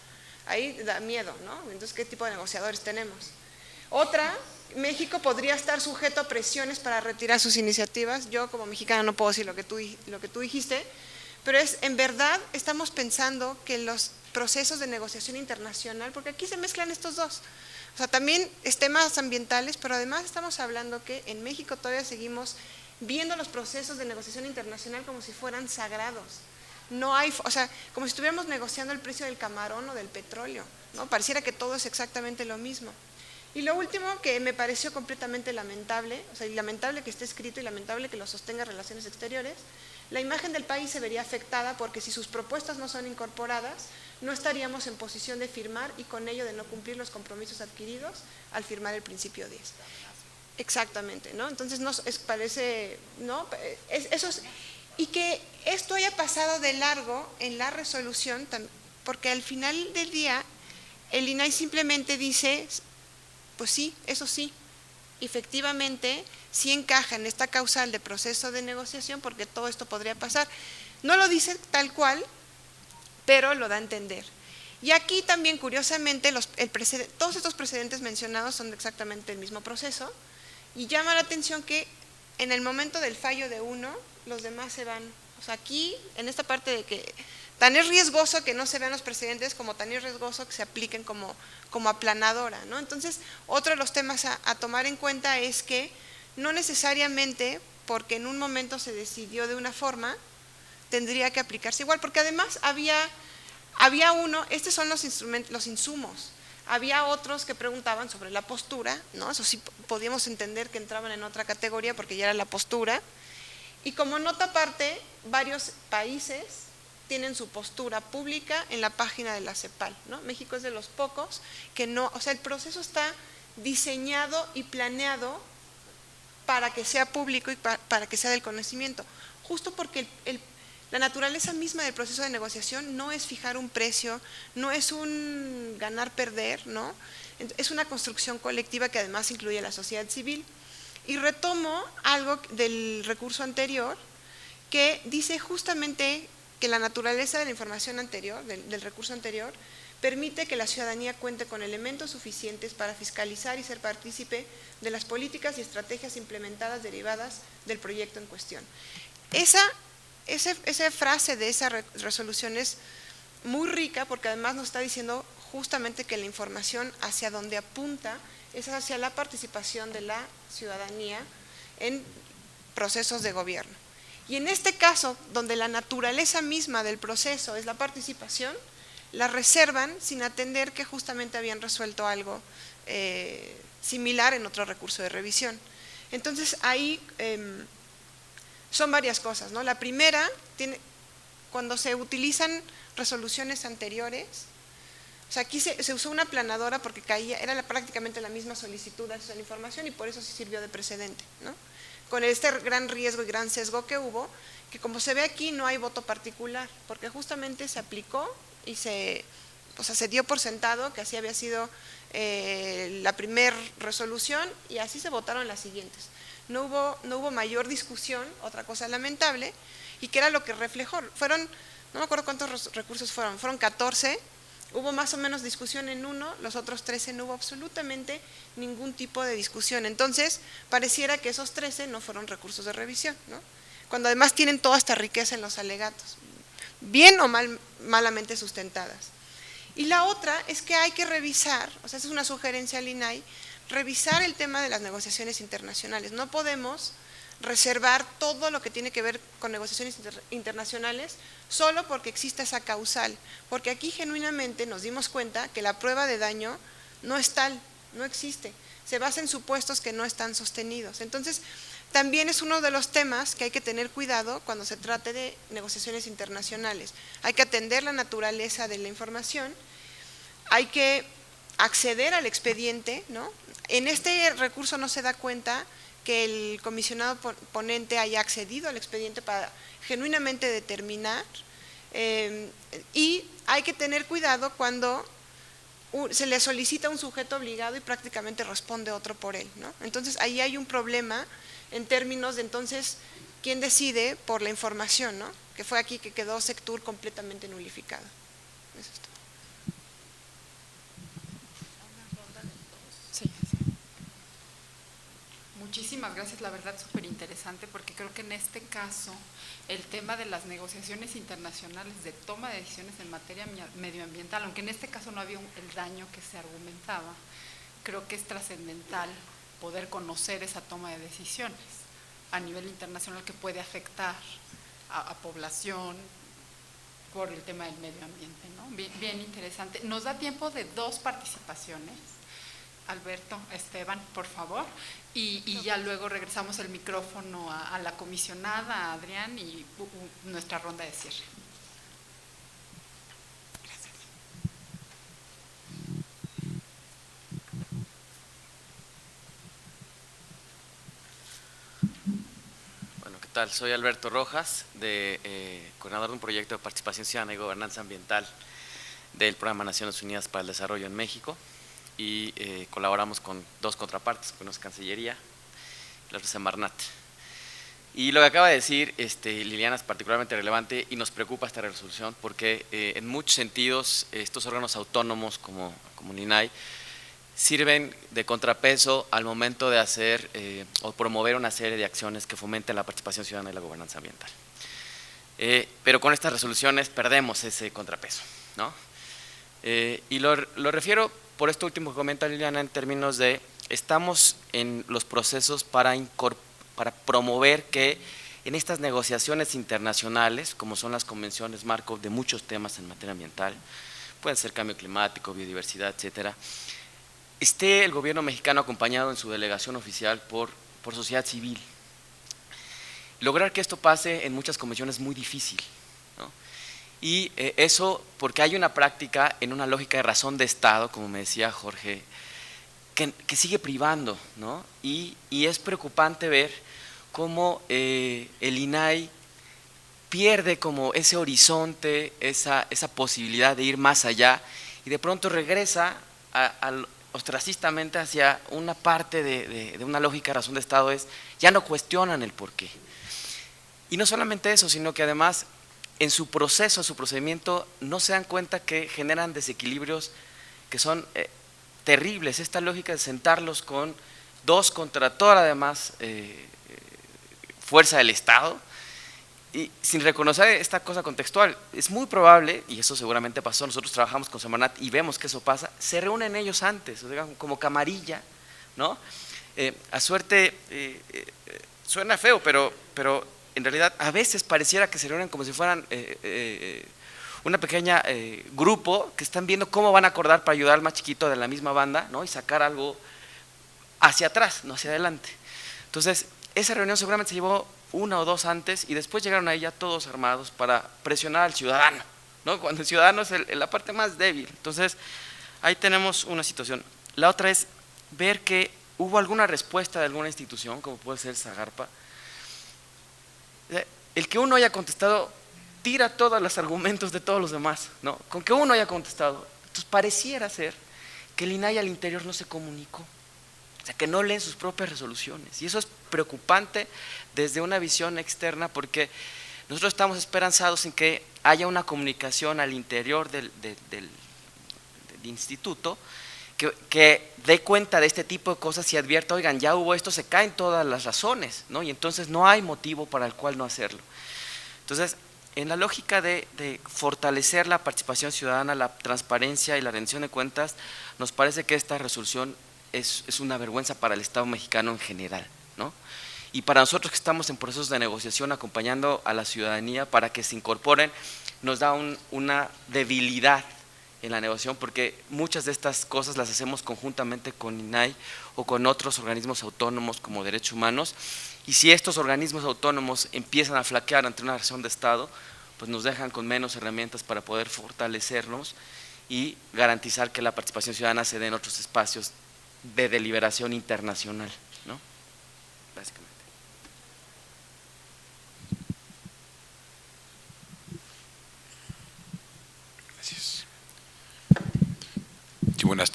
Ahí da miedo, ¿no? Entonces, ¿qué tipo de negociadores tenemos? Otra, México podría estar sujeto a presiones para retirar sus iniciativas. Yo como mexicana no puedo decir lo que tú dijiste, pero en verdad estamos pensando que los procesos de negociación internacional, porque aquí se mezclan estos dos, o sea, también es temas ambientales, pero además estamos hablando que en México todavía seguimos viendo los procesos de negociación internacional como si fueran sagrados. No hay, o sea, como si estuviéramos negociando el precio del camarón o del petróleo, ¿no? Pareciera que todo es exactamente lo mismo. Y lo último que me pareció completamente lamentable, o sea, y lamentable que esté escrito y lamentable que lo sostenga Relaciones Exteriores, la imagen del país se vería afectada porque si sus propuestas no son incorporadas, no estaríamos en posición de firmar y con ello de no cumplir los compromisos adquiridos al firmar el principio 10. Exactamente, ¿no? Entonces parece, ¿no? Y que esto haya pasado de largo en la resolución, porque al final del día el INAI simplemente dice, pues sí, eso sí, efectivamente sí encaja en esta causal de proceso de negociación porque todo esto podría pasar. No lo dice tal cual, pero lo da a entender. Y aquí también, curiosamente, todos estos precedentes mencionados son exactamente el mismo proceso, y llama la atención que en el momento del fallo de uno, los demás se van. O sea, aquí, en esta parte de que tan es riesgoso que no se vean los precedentes como tan es riesgoso que se apliquen como aplanadora, ¿no? Entonces, otro de los temas a tomar en cuenta es que no necesariamente porque en un momento se decidió de una forma, tendría que aplicarse igual, porque además había estos son los instrumentos, los insumos. Había otros que preguntaban sobre la postura, ¿no? Eso sí podíamos entender que entraban en otra categoría porque ya era la postura. Y como nota aparte, varios países tienen su postura pública en la página de la CEPAL, ¿no? México es de los pocos que no, o sea, el proceso está diseñado y planeado para que sea público y para que sea del conocimiento, justo porque la naturaleza misma del proceso de negociación no es fijar un precio, no es un ganar-perder, ¿no? Es una construcción colectiva que además incluye a la sociedad civil. Y retomo algo del recurso anterior que dice justamente que la naturaleza de la información anterior, del recurso anterior, permite que la ciudadanía cuente con elementos suficientes para fiscalizar y ser partícipe de las políticas y estrategias implementadas derivadas del proyecto en cuestión. Esa frase de esa resolución es muy rica porque además nos está diciendo justamente que la información hacia donde apunta es hacia la participación de la ciudadanía en procesos de gobierno. Y en este caso, donde la naturaleza misma del proceso es la participación, la reservan sin atender que justamente habían resuelto algo similar en otro recurso de revisión. Entonces ahí son varias cosas, ¿no? La primera, cuando se utilizan resoluciones anteriores, o sea, aquí se usó una aplanadora porque era prácticamente la misma solicitud de acceso a la información y por eso sí sirvió de precedente, ¿no? Con este gran riesgo y gran sesgo que hubo, que como se ve aquí no hay voto particular, porque justamente se aplicó y se dio por sentado que así había sido la primera resolución y así se votaron las siguientes. No hubo mayor discusión, otra cosa lamentable, y que era lo que reflejó. No me acuerdo cuántos recursos fueron 14, hubo más o menos discusión en uno, los otros 13 no hubo absolutamente ningún tipo de discusión. Entonces, pareciera que esos 13 no fueron recursos de revisión, ¿no? Cuando además tienen toda esta riqueza en los alegatos, bien o malamente sustentadas. Y la otra es que hay que revisar, o sea, esa es una sugerencia al INAI, revisar el tema de las negociaciones internacionales. No podemos reservar todo lo que tiene que ver con negociaciones internacionales solo porque exista esa causal, porque aquí genuinamente nos dimos cuenta que la prueba de daño no es tal, no existe, se basa en supuestos que no están sostenidos. Entonces, también es uno de los temas que hay que tener cuidado cuando se trate de negociaciones internacionales. Hay que atender la naturaleza de la información, hay que acceder al expediente, ¿no? En este recurso no se da cuenta que el comisionado ponente haya accedido al expediente para genuinamente determinar Y hay que tener cuidado cuando se le solicita un sujeto obligado y prácticamente responde otro por él, ¿no? Entonces ahí hay un problema en términos de entonces quién decide por la información, ¿no? Que fue aquí que quedó Sectur completamente nulificado. Eso es todo. Sí. Muchísimas gracias, la verdad súper interesante, porque creo que en este caso el tema de las negociaciones internacionales de toma de decisiones en materia medioambiental, aunque en este caso no había el daño que se argumentaba, creo que es trascendental poder conocer esa toma de decisiones a nivel internacional que puede afectar a población por el tema del medio ambiente, ¿no? Bien interesante. Nos da tiempo de 2 participaciones. Alberto, Esteban, por favor, y ya luego regresamos el micrófono a la comisionada, a Adrián, y nuestra ronda de cierre. Gracias. Bueno, ¿qué tal? Soy Alberto Rojas, coordinador de un proyecto de participación ciudadana y gobernanza ambiental del Programa Naciones Unidas para el Desarrollo en México. Y colaboramos con 2 contrapartes, una es Cancillería y la otra es Semarnat. Y lo que acaba de decir Liliana es particularmente relevante y nos preocupa esta resolución porque en muchos sentidos estos órganos autónomos como el INAI sirven de contrapeso al momento de hacer o promover una serie de acciones que fomenten la participación ciudadana y la gobernanza ambiental. Pero con estas resoluciones perdemos ese contrapeso, ¿no? Y lo refiero por esto último que comenta Liliana en términos de estamos en los procesos para promover que en estas negociaciones internacionales, como son las convenciones marco de muchos temas en materia ambiental, pueden ser cambio climático, biodiversidad, etcétera, esté el gobierno mexicano acompañado en su delegación oficial por sociedad civil. Lograr que esto pase en muchas convenciones es muy difícil, ¿no? Y eso porque hay una práctica en una lógica de razón de Estado, como me decía Jorge, que sigue privando, ¿no? Y es preocupante ver cómo el INAI pierde como ese horizonte, esa posibilidad de ir más allá y de pronto regresa ostracistamente hacia una parte de una lógica de razón de Estado, ya no cuestionan el porqué. Y no solamente eso, sino que además en su proceso, en su procedimiento, no se dan cuenta que generan desequilibrios que son terribles. Esta lógica de sentarlos con 2 contra toda la demás fuerza del Estado, y sin reconocer esta cosa contextual, es muy probable, y eso seguramente pasó, nosotros trabajamos con Semarnat y vemos que eso pasa, se reúnen ellos antes, o sea, como camarilla, ¿no? A suerte, suena feo, pero en realidad a veces pareciera que se reúnen como si fueran una pequeña grupo que están viendo cómo van a acordar para ayudar al más chiquito de la misma banda, ¿no? Y sacar algo hacia atrás, no hacia adelante. Entonces, esa reunión seguramente se llevó 1 o 2 antes y después llegaron ahí ya todos armados para presionar al ciudadano, ¿no? Cuando el ciudadano es la parte más débil. Entonces, ahí tenemos una situación. La otra es ver que hubo alguna respuesta de alguna institución, como puede ser Zagarpa. El que uno haya contestado tira todos los argumentos de todos los demás, ¿no? Con que uno haya contestado. Entonces pareciera ser que el INAI al interior no se comunicó, o sea, que no leen sus propias resoluciones. Y eso es preocupante desde una visión externa porque nosotros estamos esperanzados en que haya una comunicación al interior del instituto que dé cuenta de este tipo de cosas y advierta, oigan, ya hubo esto, se caen todas las razones, ¿no? Y entonces no hay motivo para el cual no hacerlo. Entonces, en la lógica de fortalecer la participación ciudadana, la transparencia y la rendición de cuentas, nos parece que esta resolución es una vergüenza para el Estado mexicano en general, ¿no? Y para nosotros que estamos en procesos de negociación acompañando a la ciudadanía para que se incorporen, nos da una debilidad en la negociación porque muchas de estas cosas las hacemos conjuntamente con INAI o con otros organismos autónomos como Derechos Humanos, y si estos organismos autónomos empiezan a flaquear ante una razón de Estado, pues nos dejan con menos herramientas para poder fortalecernos y garantizar que la participación ciudadana se dé en otros espacios de deliberación internacional, ¿no? Básicamente.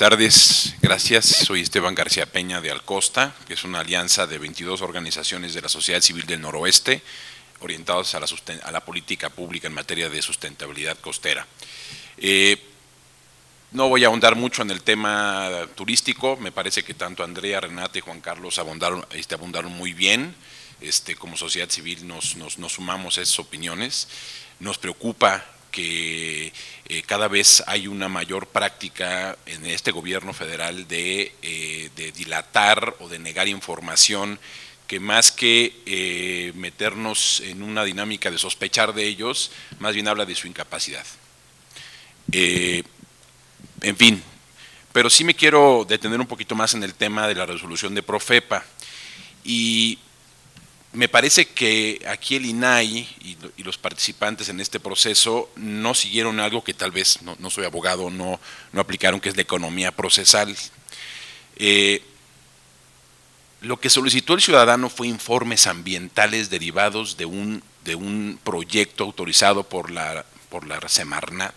tardes, gracias. Soy Esteban García Peña de Alcosta, que es una alianza de 22 organizaciones de la sociedad civil del noroeste, orientados a la política pública en materia de sustentabilidad costera. No voy a ahondar mucho en el tema turístico, me parece que tanto Andrea, Renata y Juan Carlos abundaron muy bien. Como sociedad civil nos sumamos a esas opiniones. Nos preocupa que cada vez hay una mayor práctica en este gobierno federal de dilatar o de negar información que más que meternos en una dinámica de sospechar de ellos, más bien habla de su incapacidad. En fin, pero sí me quiero detener un poquito más en el tema de la resolución de Profepa. Y me parece que aquí el INAI y los participantes en este proceso no siguieron algo que tal vez, no soy abogado, no aplicaron, que es la economía procesal. Lo que solicitó el ciudadano fue informes ambientales derivados de un proyecto autorizado por la Semarnat,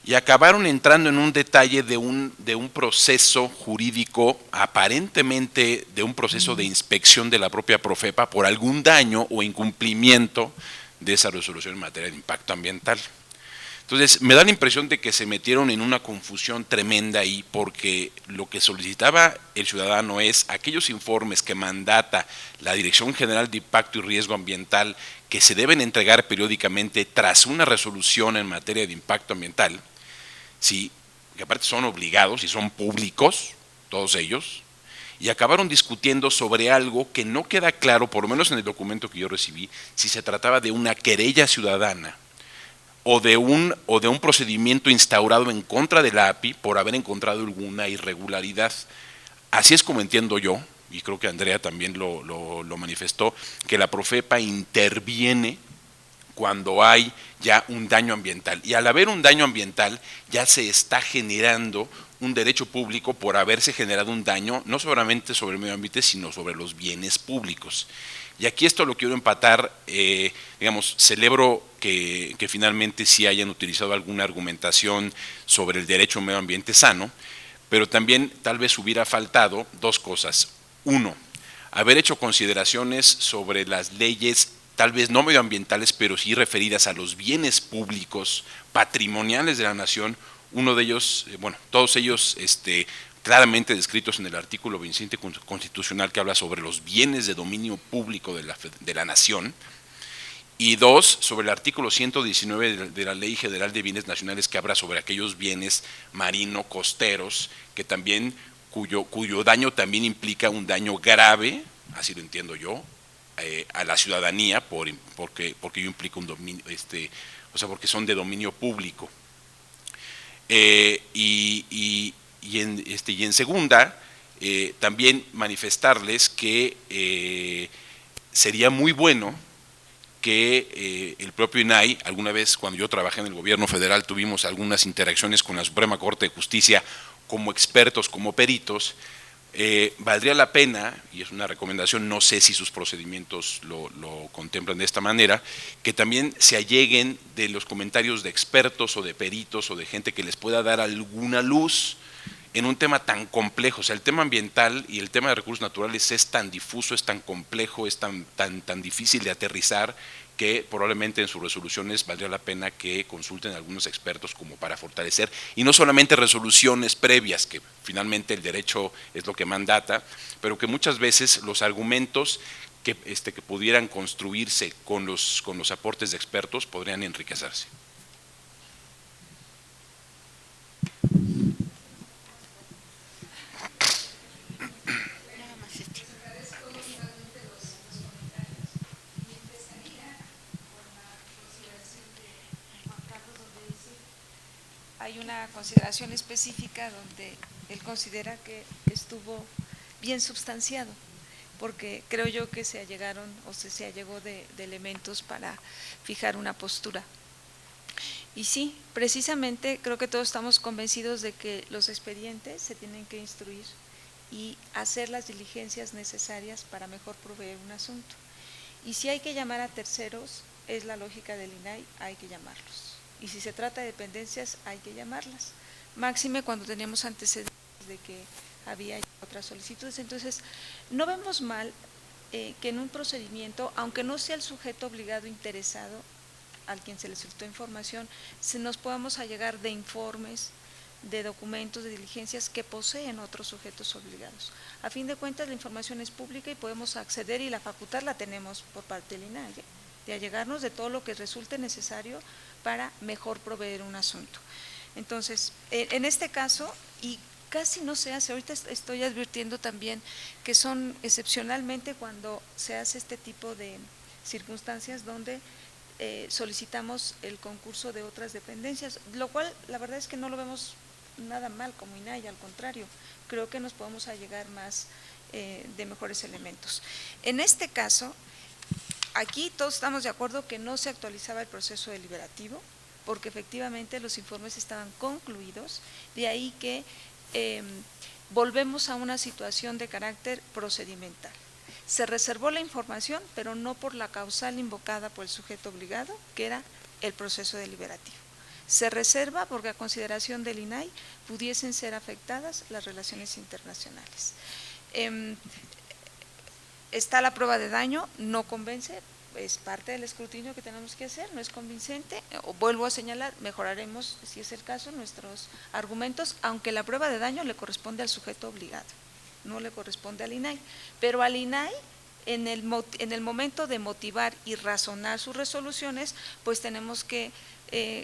y acabaron entrando en un detalle de un proceso jurídico, aparentemente de un proceso de inspección de la propia Profepa por algún daño o incumplimiento de esa resolución en materia de impacto ambiental. Entonces, me da la impresión de que se metieron en una confusión tremenda ahí, porque lo que solicitaba el ciudadano es aquellos informes que mandata la Dirección General de Impacto y Riesgo Ambiental, que se deben entregar periódicamente tras una resolución en materia de impacto ambiental, sí, que aparte son obligados y son públicos, todos ellos, y acabaron discutiendo sobre algo que no queda claro, por lo menos en el documento que yo recibí, si se trataba de una querella ciudadana o de un procedimiento instaurado en contra de la API por haber encontrado alguna irregularidad. Así es como entiendo yo, y creo que Andrea también lo manifestó, que la Profepa interviene cuando hay ya un daño ambiental. Y al haber un daño ambiental ya se está generando un derecho público por haberse generado un daño, no solamente sobre el medio ambiente, sino sobre los bienes públicos. Y aquí esto lo quiero empatar, celebro que finalmente sí hayan utilizado alguna argumentación sobre el derecho a un medio ambiente sano, pero también tal vez hubiera faltado dos cosas. Uno, haber hecho consideraciones sobre las leyes tal vez no medioambientales, pero sí referidas a los bienes públicos patrimoniales de la nación, uno de ellos, todos ellos claramente descritos en el artículo 27 constitucional, que habla sobre los bienes de dominio público de la nación, y dos, sobre el artículo 119 de la Ley General de Bienes Nacionales, que habla sobre aquellos bienes marino-costeros, que también, cuyo daño también implica un daño grave, así lo entiendo yo, a la ciudadanía, porque yo implico un dominio, porque son de dominio público. Y en segunda, también manifestarles que sería muy bueno que el propio INAI, alguna vez cuando yo trabajé en el gobierno federal tuvimos algunas interacciones con la Suprema Corte de Justicia como expertos, como peritos. Valdría la pena, y es una recomendación, no sé si sus procedimientos lo contemplan de esta manera, que también se alleguen de los comentarios de expertos o de peritos o de gente que les pueda dar alguna luz en un tema tan complejo. O sea, el tema ambiental y el tema de recursos naturales es tan difuso, es tan complejo, es tan difícil de aterrizar, que probablemente en sus resoluciones valdría la pena que consulten a algunos expertos como para fortalecer, y no solamente resoluciones previas, que finalmente el derecho es lo que mandata, pero que muchas veces los argumentos que pudieran construirse con los aportes de expertos podrían enriquecerse. Hay una consideración específica donde él considera que estuvo bien substanciado, porque creo yo que se allegó de elementos para fijar una postura. Y sí, precisamente creo que todos estamos convencidos de que los expedientes se tienen que instruir y hacer las diligencias necesarias para mejor proveer un asunto. Y si hay que llamar a terceros, es la lógica del INAI, hay que llamarlos. Y si se trata de dependencias, hay que llamarlas, máxime cuando teníamos antecedentes de que había otras solicitudes. Entonces, no vemos mal que en un procedimiento, aunque no sea el sujeto obligado interesado al quien se le solicitó información, se nos podamos allegar de informes, de documentos, de diligencias que poseen otros sujetos obligados. A fin de cuentas, la información es pública y podemos acceder, y la facultad la tenemos por parte del INAI, de allegarnos de todo lo que resulte necesario para mejor proveer un asunto. Entonces, en este caso, y casi no se hace, ahorita estoy advirtiendo también que son excepcionalmente cuando se hace este tipo de circunstancias donde solicitamos el concurso de otras dependencias, lo cual la verdad es que no lo vemos nada mal como INAI, al contrario, creo que nos podemos allegar más de mejores elementos. En este caso, aquí todos estamos de acuerdo que no se actualizaba el proceso deliberativo, porque efectivamente los informes estaban concluidos, de ahí que volvemos a una situación de carácter procedimental. Se reservó la información, pero no por la causal invocada por el sujeto obligado, que era el proceso deliberativo. Se reserva porque a consideración del INAI pudiesen ser afectadas las relaciones internacionales. Está la prueba de daño, no convence, es parte del escrutinio que tenemos que hacer, no es convincente, vuelvo a señalar, mejoraremos, si es el caso, nuestros argumentos, aunque la prueba de daño le corresponde al sujeto obligado, no le corresponde al INAI, pero al INAI, en el momento de motivar y razonar sus resoluciones, pues tenemos que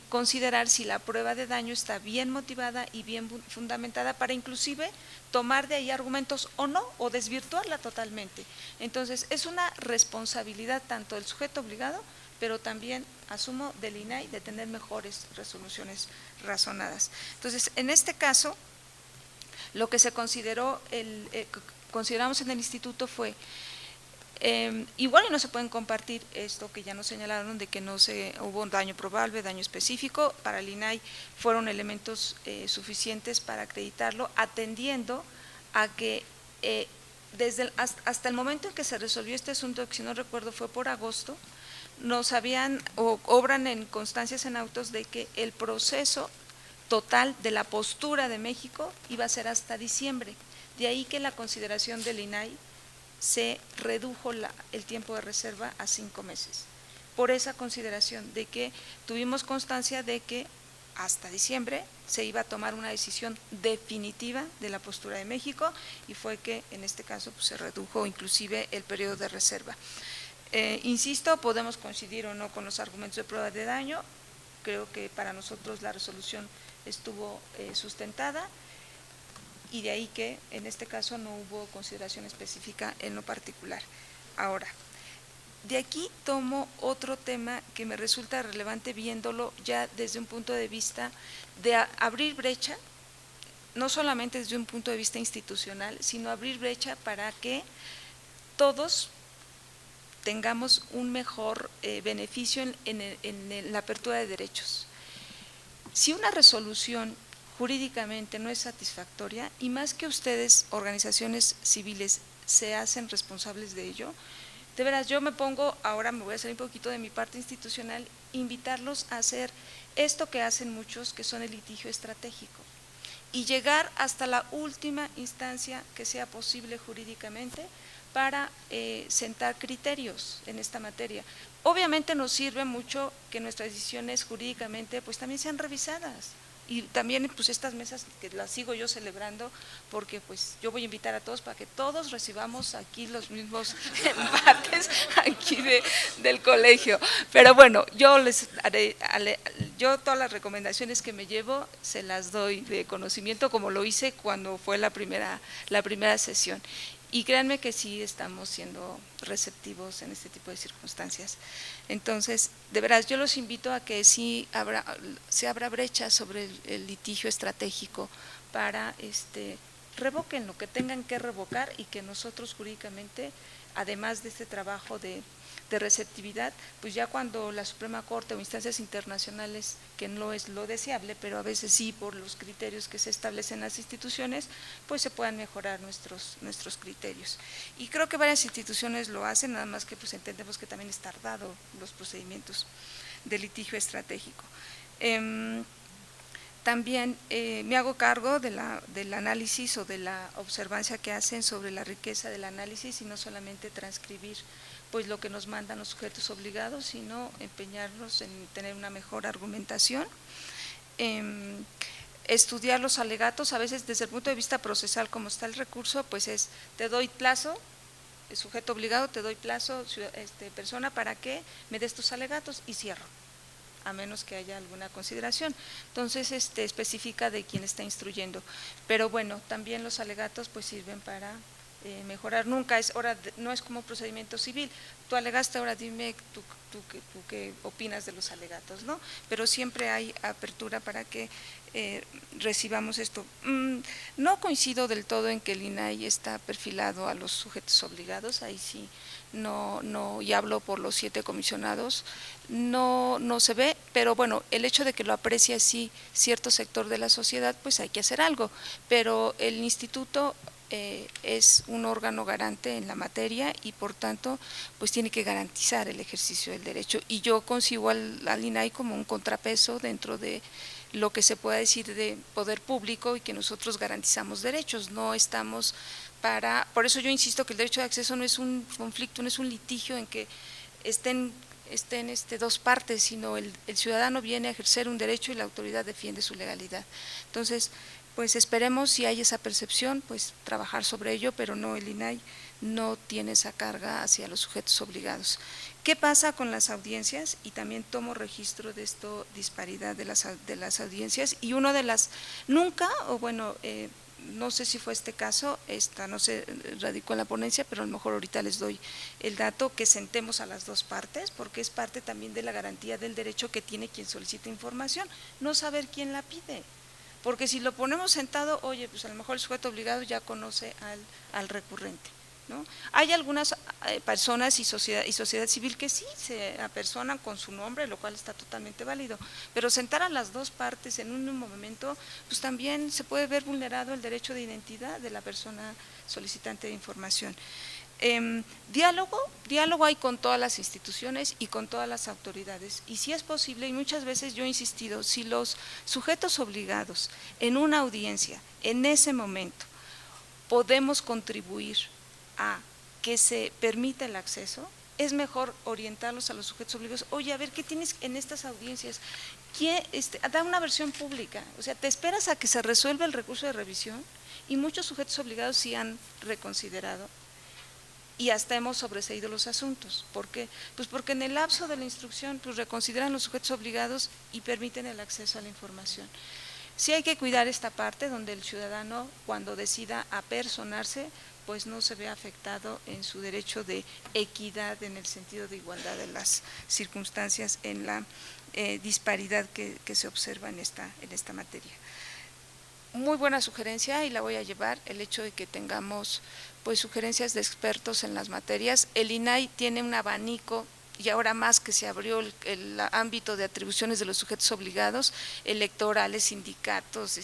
considerar si la prueba de daño está bien motivada y bien fundamentada para inclusive tomar de ahí argumentos o no, o desvirtuarla totalmente. Entonces, es una responsabilidad tanto del sujeto obligado, pero también, asumo, del INAI de tener mejores resoluciones razonadas. Entonces, en este caso, lo que se consideró, consideramos en el instituto fue, igual y no se pueden compartir esto que ya nos señalaron de que no hubo un daño probable, daño específico, para el INAI fueron elementos suficientes para acreditarlo, atendiendo a que hasta el momento en que se resolvió este asunto, que si no recuerdo fue por agosto, nos habían o obran en constancias en autos de que el proceso total de la postura de México iba a ser hasta diciembre, de ahí que la consideración del INAI se redujo el tiempo de reserva a 5 meses, por esa consideración de que tuvimos constancia de que hasta diciembre se iba a tomar una decisión definitiva de la postura de México, y fue que en este caso pues, se redujo inclusive el periodo de reserva. Insisto, podemos coincidir o no con los argumentos de prueba de daño, creo que para nosotros la resolución estuvo sustentada, y de ahí que en este caso no hubo consideración específica en lo particular. Ahora, de aquí tomo otro tema que me resulta relevante viéndolo ya desde un punto de vista de abrir brecha, no solamente desde un punto de vista institucional, sino abrir brecha para que todos tengamos un mejor beneficio en la apertura de derechos. Si una resolución jurídicamente no es satisfactoria, y más que ustedes, organizaciones civiles, se hacen responsables de ello, de veras yo me pongo, ahora me voy a hacer un poquito de mi parte institucional, invitarlos a hacer esto que hacen muchos, que son el litigio estratégico, y llegar hasta la última instancia que sea posible jurídicamente para sentar criterios en esta materia. Obviamente nos sirve mucho que nuestras decisiones jurídicamente pues también sean revisadas, y también pues estas mesas que las sigo yo celebrando, porque pues yo voy a invitar a todos para que todos recibamos aquí los mismos empates aquí del colegio. Pero bueno, yo todas las recomendaciones que me llevo se las doy de conocimiento, como lo hice cuando fue la primera sesión. Y créanme que sí estamos siendo receptivos en este tipo de circunstancias. Entonces, de veras, yo los invito a que sí se abra brecha sobre el litigio estratégico para revoquen lo que tengan que revocar, y que nosotros jurídicamente, además de este trabajo de receptividad, pues ya cuando la Suprema Corte o instancias internacionales, que no es lo deseable, pero a veces sí por los criterios que se establecen en las instituciones, pues se puedan mejorar nuestros criterios. Y creo que varias instituciones lo hacen, nada más que pues entendemos que también es tardado los procedimientos de litigio estratégico. También me hago cargo del análisis o de la observancia que hacen sobre la riqueza del análisis y no solamente transcribir pues lo que nos mandan los sujetos obligados, sino empeñarnos en tener una mejor argumentación. Estudiar los alegatos, a veces desde el punto de vista procesal, como está el recurso, pues te doy plazo, el sujeto obligado, te doy plazo, persona, para que me des tus alegatos y cierro, a menos que haya alguna consideración. Entonces, especifica de quién está instruyendo. Pero bueno, también los alegatos pues sirven para mejorar. Nunca es no es como procedimiento civil. Tú alegaste, ahora dime tú qué opinas de los alegatos, ¿no? Pero siempre hay apertura para que recibamos esto. No coincido del todo en que el INAI está perfilado a los sujetos obligados, ahí sí no, y hablo por los 7 comisionados, no se ve, pero bueno, el hecho de que lo aprecie así cierto sector de la sociedad, pues hay que hacer algo, pero el instituto es un órgano garante en la materia y por tanto pues tiene que garantizar el ejercicio del derecho, y yo concibo al INAI como un contrapeso dentro de lo que se pueda decir de poder público y que nosotros garantizamos derechos, no estamos por eso yo insisto que el derecho de acceso no es un conflicto, no es un litigio en que estén dos partes, sino el ciudadano viene a ejercer un derecho y la autoridad defiende su legalidad. Entonces, pues esperemos, si hay esa percepción, pues trabajar sobre ello, pero no, el INAI no tiene esa carga hacia los sujetos obligados. ¿Qué pasa con las audiencias? Y también tomo registro de esto, disparidad de las audiencias, y uno de las, nunca, o bueno, no sé si fue este caso, no se radicó en la ponencia, pero a lo mejor ahorita les doy el dato, que sentemos a las dos partes, porque es parte también de la garantía del derecho que tiene quien solicita información, no saber quién la pide. Porque si lo ponemos sentado, oye, pues a lo mejor el sujeto obligado ya conoce al recurrente, ¿no? Hay algunas personas y sociedad civil que sí se apersonan con su nombre, lo cual está totalmente válido, pero sentar a las dos partes en un momento, pues también se puede ver vulnerado el derecho de identidad de la persona solicitante de información. Diálogo hay con todas las instituciones y con todas las autoridades, y si es posible, y muchas veces yo he insistido, si los sujetos obligados en una audiencia, en ese momento, podemos contribuir a que se permita el acceso, es mejor orientarlos a los sujetos obligados. Oye, a ver, ¿qué tienes en estas audiencias? Da una versión pública, o sea, te esperas a que se resuelva el recurso de revisión, y muchos sujetos obligados sí han reconsiderado y hasta hemos sobreseído los asuntos. ¿Por qué? Pues porque en el lapso de la instrucción pues reconsideran los sujetos obligados y permiten el acceso a la información. Sí hay que cuidar esta parte donde el ciudadano, cuando decida apersonarse, pues no se ve afectado en su derecho de equidad, en el sentido de igualdad de las circunstancias, en la disparidad que se observa en esta materia. Muy buena sugerencia, y la voy a llevar, el hecho de que tengamos pues sugerencias de expertos en las materias. El INAI tiene un abanico, y ahora más que se abrió el ámbito de atribuciones de los sujetos obligados, electorales, sindicatos,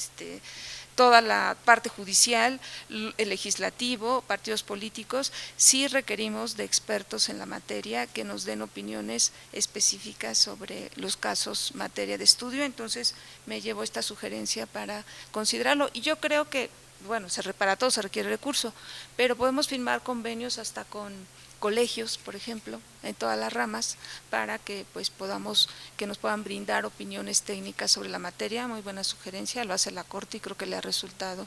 toda la parte judicial, el legislativo, partidos políticos. Sí requerimos de expertos en la materia que nos den opiniones específicas sobre los casos materia de estudio. Entonces me llevo esta sugerencia para considerarlo, y yo creo que, bueno, para todo se requiere recurso, pero podemos firmar convenios hasta con colegios, por ejemplo, en todas las ramas, para que pues que nos puedan brindar opiniones técnicas sobre la materia. Muy buena sugerencia, lo hace la Corte y creo que le ha resultado.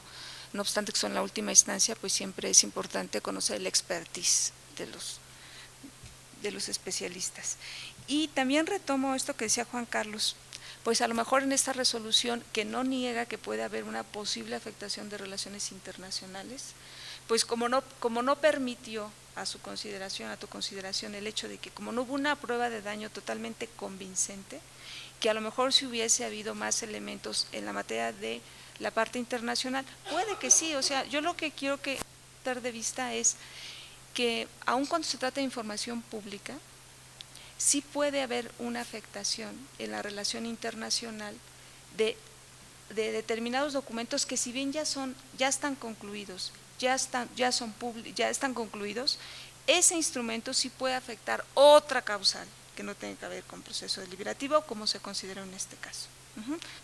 No obstante que son la última instancia, pues siempre es importante conocer el expertise de los especialistas. Y también retomo esto que decía Juan Carlos, pues a lo mejor en esta resolución, que no niega que puede haber una posible afectación de relaciones internacionales, pues como no permitió a tu consideración el hecho de que como no hubo una prueba de daño totalmente convincente, que a lo mejor si hubiese habido más elementos en la materia de la parte internacional, puede que sí. O sea, yo lo que quiero que dar de vista es que aun cuando se trata de información pública, sí puede haber una afectación en la relación internacional de determinados documentos que, si bien ya están concluidos, ya están concluidos, ese instrumento sí puede afectar otra causal que no tenga que ver con proceso deliberativo, como se consideró en este caso.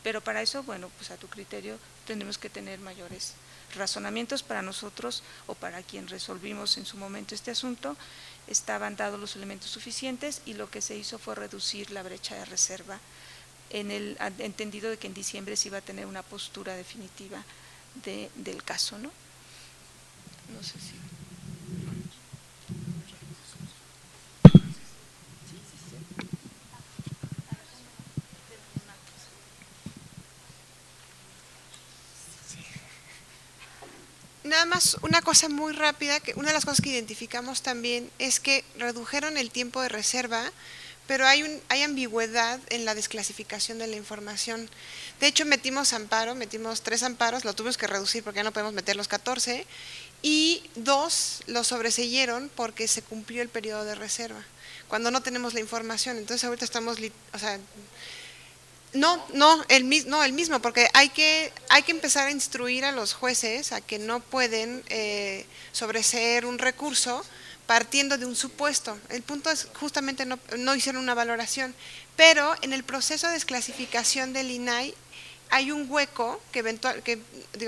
Pero para eso, bueno, pues a tu criterio tendremos que tener mayores razonamientos. Para nosotros o para quien resolvimos en su momento este asunto, estaban dados los elementos suficientes y lo que se hizo fue reducir la brecha de reserva en el entendido de que en diciembre se iba a tener una postura definitiva del caso, ¿no? No sé si… Nada más una cosa muy rápida, que una de las cosas que identificamos también es que redujeron el tiempo de reserva, pero hay ambigüedad en la desclasificación de la información. De hecho, metimos 3 amparos, lo tuvimos que reducir porque ya no podemos meter los 14, y 2 lo sobreseyeron porque se cumplió el periodo de reserva, cuando no tenemos la información. Entonces ahorita estamos, el mismo, porque hay que empezar a instruir a los jueces a que no pueden sobreseer un recurso partiendo de un supuesto. El punto es justamente no hicieron una valoración, pero en el proceso de desclasificación del INAI hay un hueco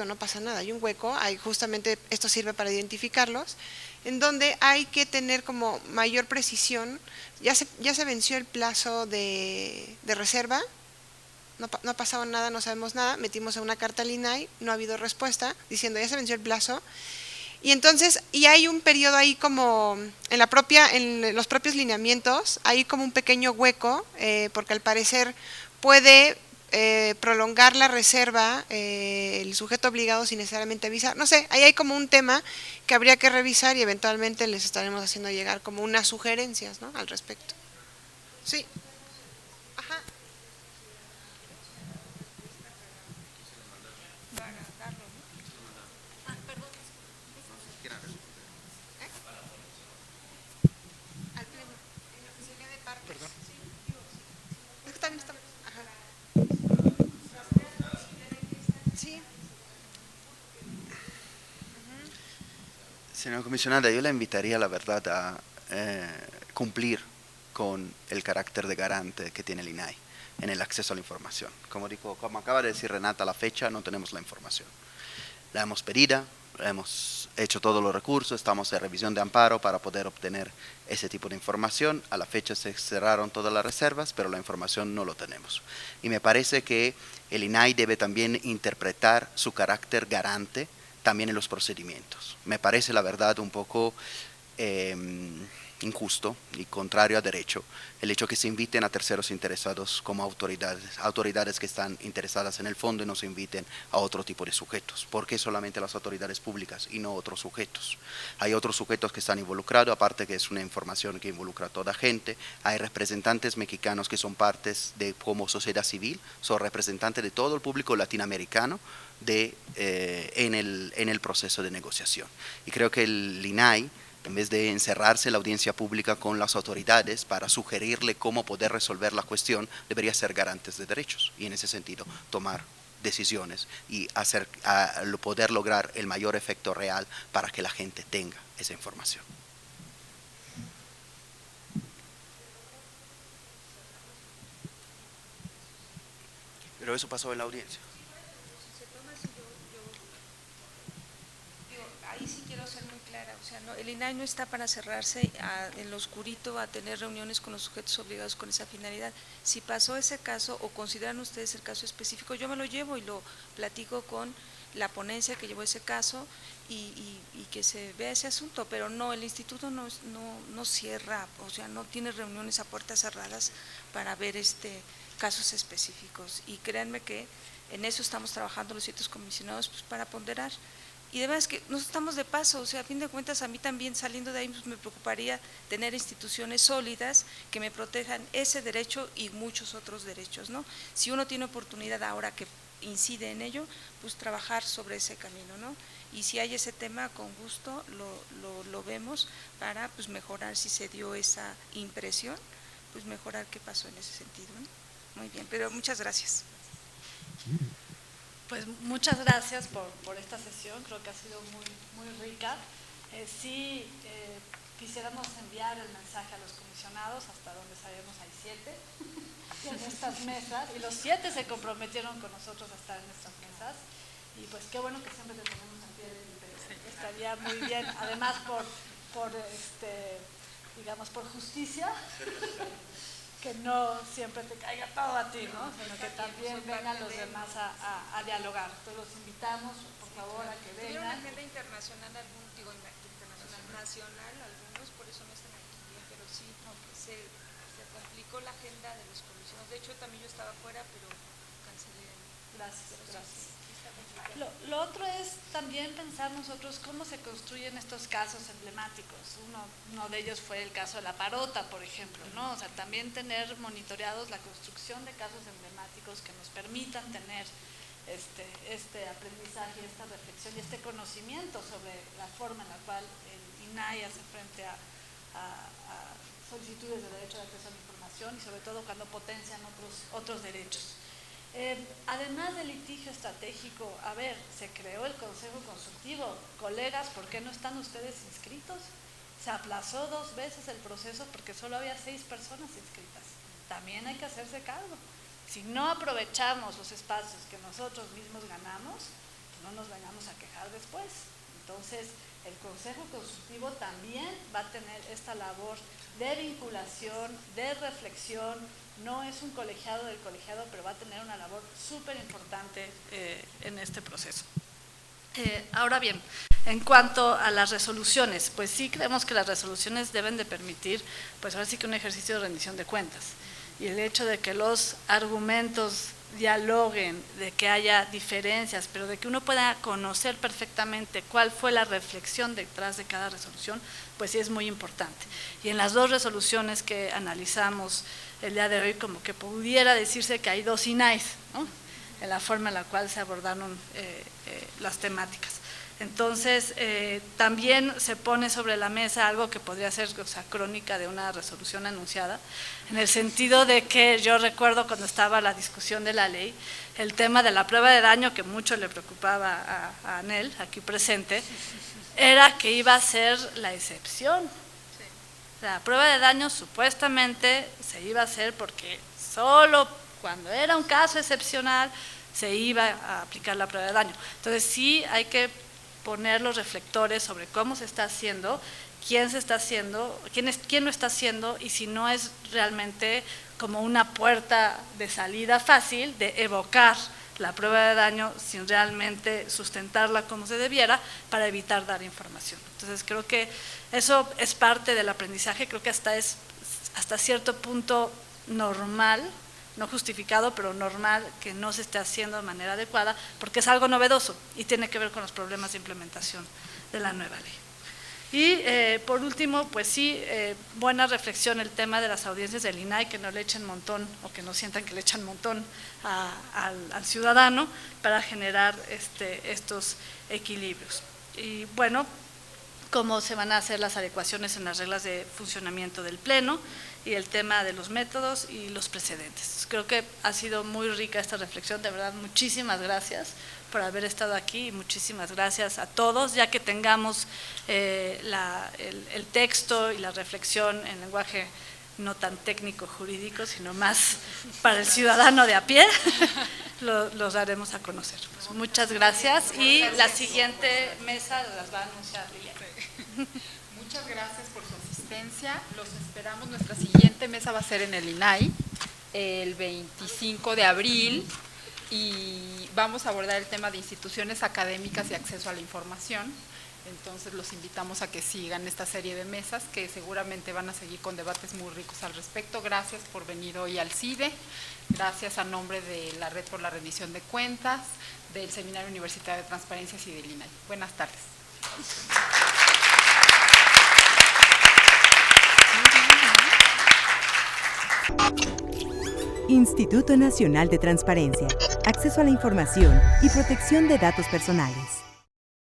no pasa nada, hay un hueco, justamente esto sirve para identificarlos, en donde hay que tener como mayor precisión. Ya se venció el plazo de reserva. No ha pasado nada, no sabemos nada, metimos una carta al INAI, no ha habido respuesta, diciendo ya se venció el plazo. Y entonces, hay un periodo ahí como, en los propios lineamientos, hay como un pequeño hueco, porque al parecer puede prolongar la reserva el sujeto obligado sin necesariamente avisar. No sé, ahí hay como un tema que habría que revisar y eventualmente les estaremos haciendo llegar como unas sugerencias, ¿no?, al respecto. Sí. Ajá. Señora comisionada, yo la invitaría, la verdad, a cumplir con el carácter de garante que tiene el INAI en el acceso a la información. Como acaba de decir Renata, a la fecha no tenemos la información. La hemos pedida, hemos hecho todos los recursos, estamos en revisión de amparo para poder obtener ese tipo de información. A la fecha se cerraron todas las reservas, pero la información no lo tenemos. Y me parece que el INAI debe también interpretar su carácter garante también en los procedimientos. Me parece, la verdad, un poco injusto y contrario a derecho el hecho que se inviten a terceros interesados como autoridades que están interesadas en el fondo y no se inviten a otro tipo de sujetos. ¿Por qué solamente las autoridades públicas y no otros sujetos? Hay otros sujetos que están involucrados, aparte que es una información que involucra a toda gente. Hay representantes mexicanos que son partes de como sociedad civil, son representantes de todo el público latinoamericano en el proceso de negociación. Y creo que el INAI, en vez de encerrarse la audiencia pública con las autoridades para sugerirle cómo poder resolver la cuestión, debería ser garantes de derechos y en ese sentido tomar decisiones y poder lograr el mayor efecto real para que la gente tenga esa información. Pero eso pasó en la audiencia. Ahí sí quiero ser muy clara, o sea, el INAI no está para cerrarse en lo oscurito a tener reuniones con los sujetos obligados con esa finalidad. Si pasó ese caso o consideran ustedes el caso específico, yo me lo llevo y lo platico con la ponencia que llevó ese caso y que se vea ese asunto, pero no, el instituto no cierra, o sea, no tiene reuniones a puertas cerradas para ver casos específicos, y créanme que en eso estamos trabajando los ciertos comisionados, pues, para ponderar. Y además que no estamos de paso, o sea, a fin de cuentas a mí también saliendo de ahí pues me preocuparía tener instituciones sólidas que me protejan ese derecho y muchos otros derechos, ¿no? Si uno tiene oportunidad ahora que incide en ello, pues trabajar sobre ese camino, ¿no? Y si hay ese tema, con gusto lo vemos para pues mejorar, si se dio esa impresión, pues mejorar qué pasó en ese sentido, ¿no? Muy bien, pero muchas gracias. Pues muchas gracias por esta sesión, creo que ha sido muy rica. Quisiéramos enviar el mensaje a los comisionados, hasta donde sabemos hay 7, en estas mesas, y los 7 se comprometieron con nosotros a estar en estas mesas, y pues qué bueno que siempre te tenemos al pie del pero estaría muy bien, además digamos, por justicia, que no siempre te caiga todo a ti, ¿no? Sino que también vengan los demás a dialogar. Entonces los invitamos, por favor, a que vengan. ¿Tuvieron una agenda internacional, internacional, nacional, algunos, por eso no están aquí, pero sí, se complicó la agenda de los comisionados. De hecho, también yo estaba fuera, pero cancelé. Gracias. Lo otro es también pensar nosotros cómo se construyen estos casos emblemáticos. Uno de ellos fue el caso de la Parota, por ejemplo, ¿no? O sea, también tener monitoreados la construcción de casos emblemáticos que nos permitan tener este aprendizaje, esta reflexión y este conocimiento sobre la forma en la cual el INAI hace frente a solicitudes de derecho de acceso a la información y sobre todo cuando potencian otros derechos. Además del litigio estratégico, se creó el Consejo Consultivo. Colegas, ¿por qué no están ustedes inscritos? Se aplazó 2 veces el proceso porque solo había 6 personas inscritas. También hay que hacerse cargo. Si no aprovechamos los espacios que nosotros mismos ganamos, no nos vayamos a quejar después. Entonces, el Consejo Consultivo también va a tener esta labor de vinculación, de reflexión. No es un colegiado del colegiado, pero va a tener una labor súper importante en este proceso. Ahora bien, en cuanto a las resoluciones, pues sí creemos que las resoluciones deben de permitir, pues ahora sí que un ejercicio de rendición de cuentas. Y el hecho de que los argumentos dialoguen, de que haya diferencias, pero de que uno pueda conocer perfectamente cuál fue la reflexión detrás de cada resolución, pues sí es muy importante. Y en las 2 resoluciones que analizamos el día de hoy, como que pudiera decirse que hay 2 INAIs, ¿no? En la forma en la cual se abordaron las temáticas. Entonces, también se pone sobre la mesa algo que podría ser, o sea, crónica de una resolución anunciada, en el sentido de que yo recuerdo cuando estaba la discusión de la ley, el tema de la prueba de daño, que mucho le preocupaba a Anel, aquí presente, era que iba a ser la excepción. La prueba de daño supuestamente se iba a hacer porque solo cuando era un caso excepcional se iba a aplicar la prueba de daño. Entonces sí hay que poner los reflectores sobre cómo se está haciendo, quién se está haciendo, quién lo está haciendo y si no es realmente como una puerta de salida fácil de evocar la prueba de daño sin realmente sustentarla como se debiera para evitar dar información. Entonces creo que eso es parte del aprendizaje, creo que es hasta cierto punto normal, no justificado, pero normal que no se esté haciendo de manera adecuada, porque es algo novedoso y tiene que ver con los problemas de implementación de la nueva ley. Y por último, pues sí, buena reflexión el tema de las audiencias del INAI, que no le echen montón o que no sientan que le echan montón al ciudadano para generar estos equilibrios. Y bueno, cómo se van a hacer las adecuaciones en las reglas de funcionamiento del Pleno y el tema de los métodos y los precedentes. Creo que ha sido muy rica esta reflexión, de verdad, muchísimas gracias por haber estado aquí y muchísimas gracias a todos, ya que tengamos el texto y la reflexión en lenguaje no tan técnico jurídico, sino más para el ciudadano de a pie, los daremos a conocer. Pues muchas gracias y la siguiente mesa las va a anunciar Liliana. Muchas gracias por su asistencia, los esperamos, nuestra siguiente mesa va a ser en el INAI el 25 de abril y vamos a abordar el tema de instituciones académicas y acceso a la información. Entonces los invitamos a que sigan esta serie de mesas que seguramente van a seguir con debates muy ricos al respecto. Gracias por venir hoy al CIDE, gracias a nombre de la Red por la Rendición de Cuentas, del Seminario Universitario de Transparencias y del INAI. Buenas tardes. Instituto Nacional de Transparencia, Acceso a la Información y Protección de Datos Personales.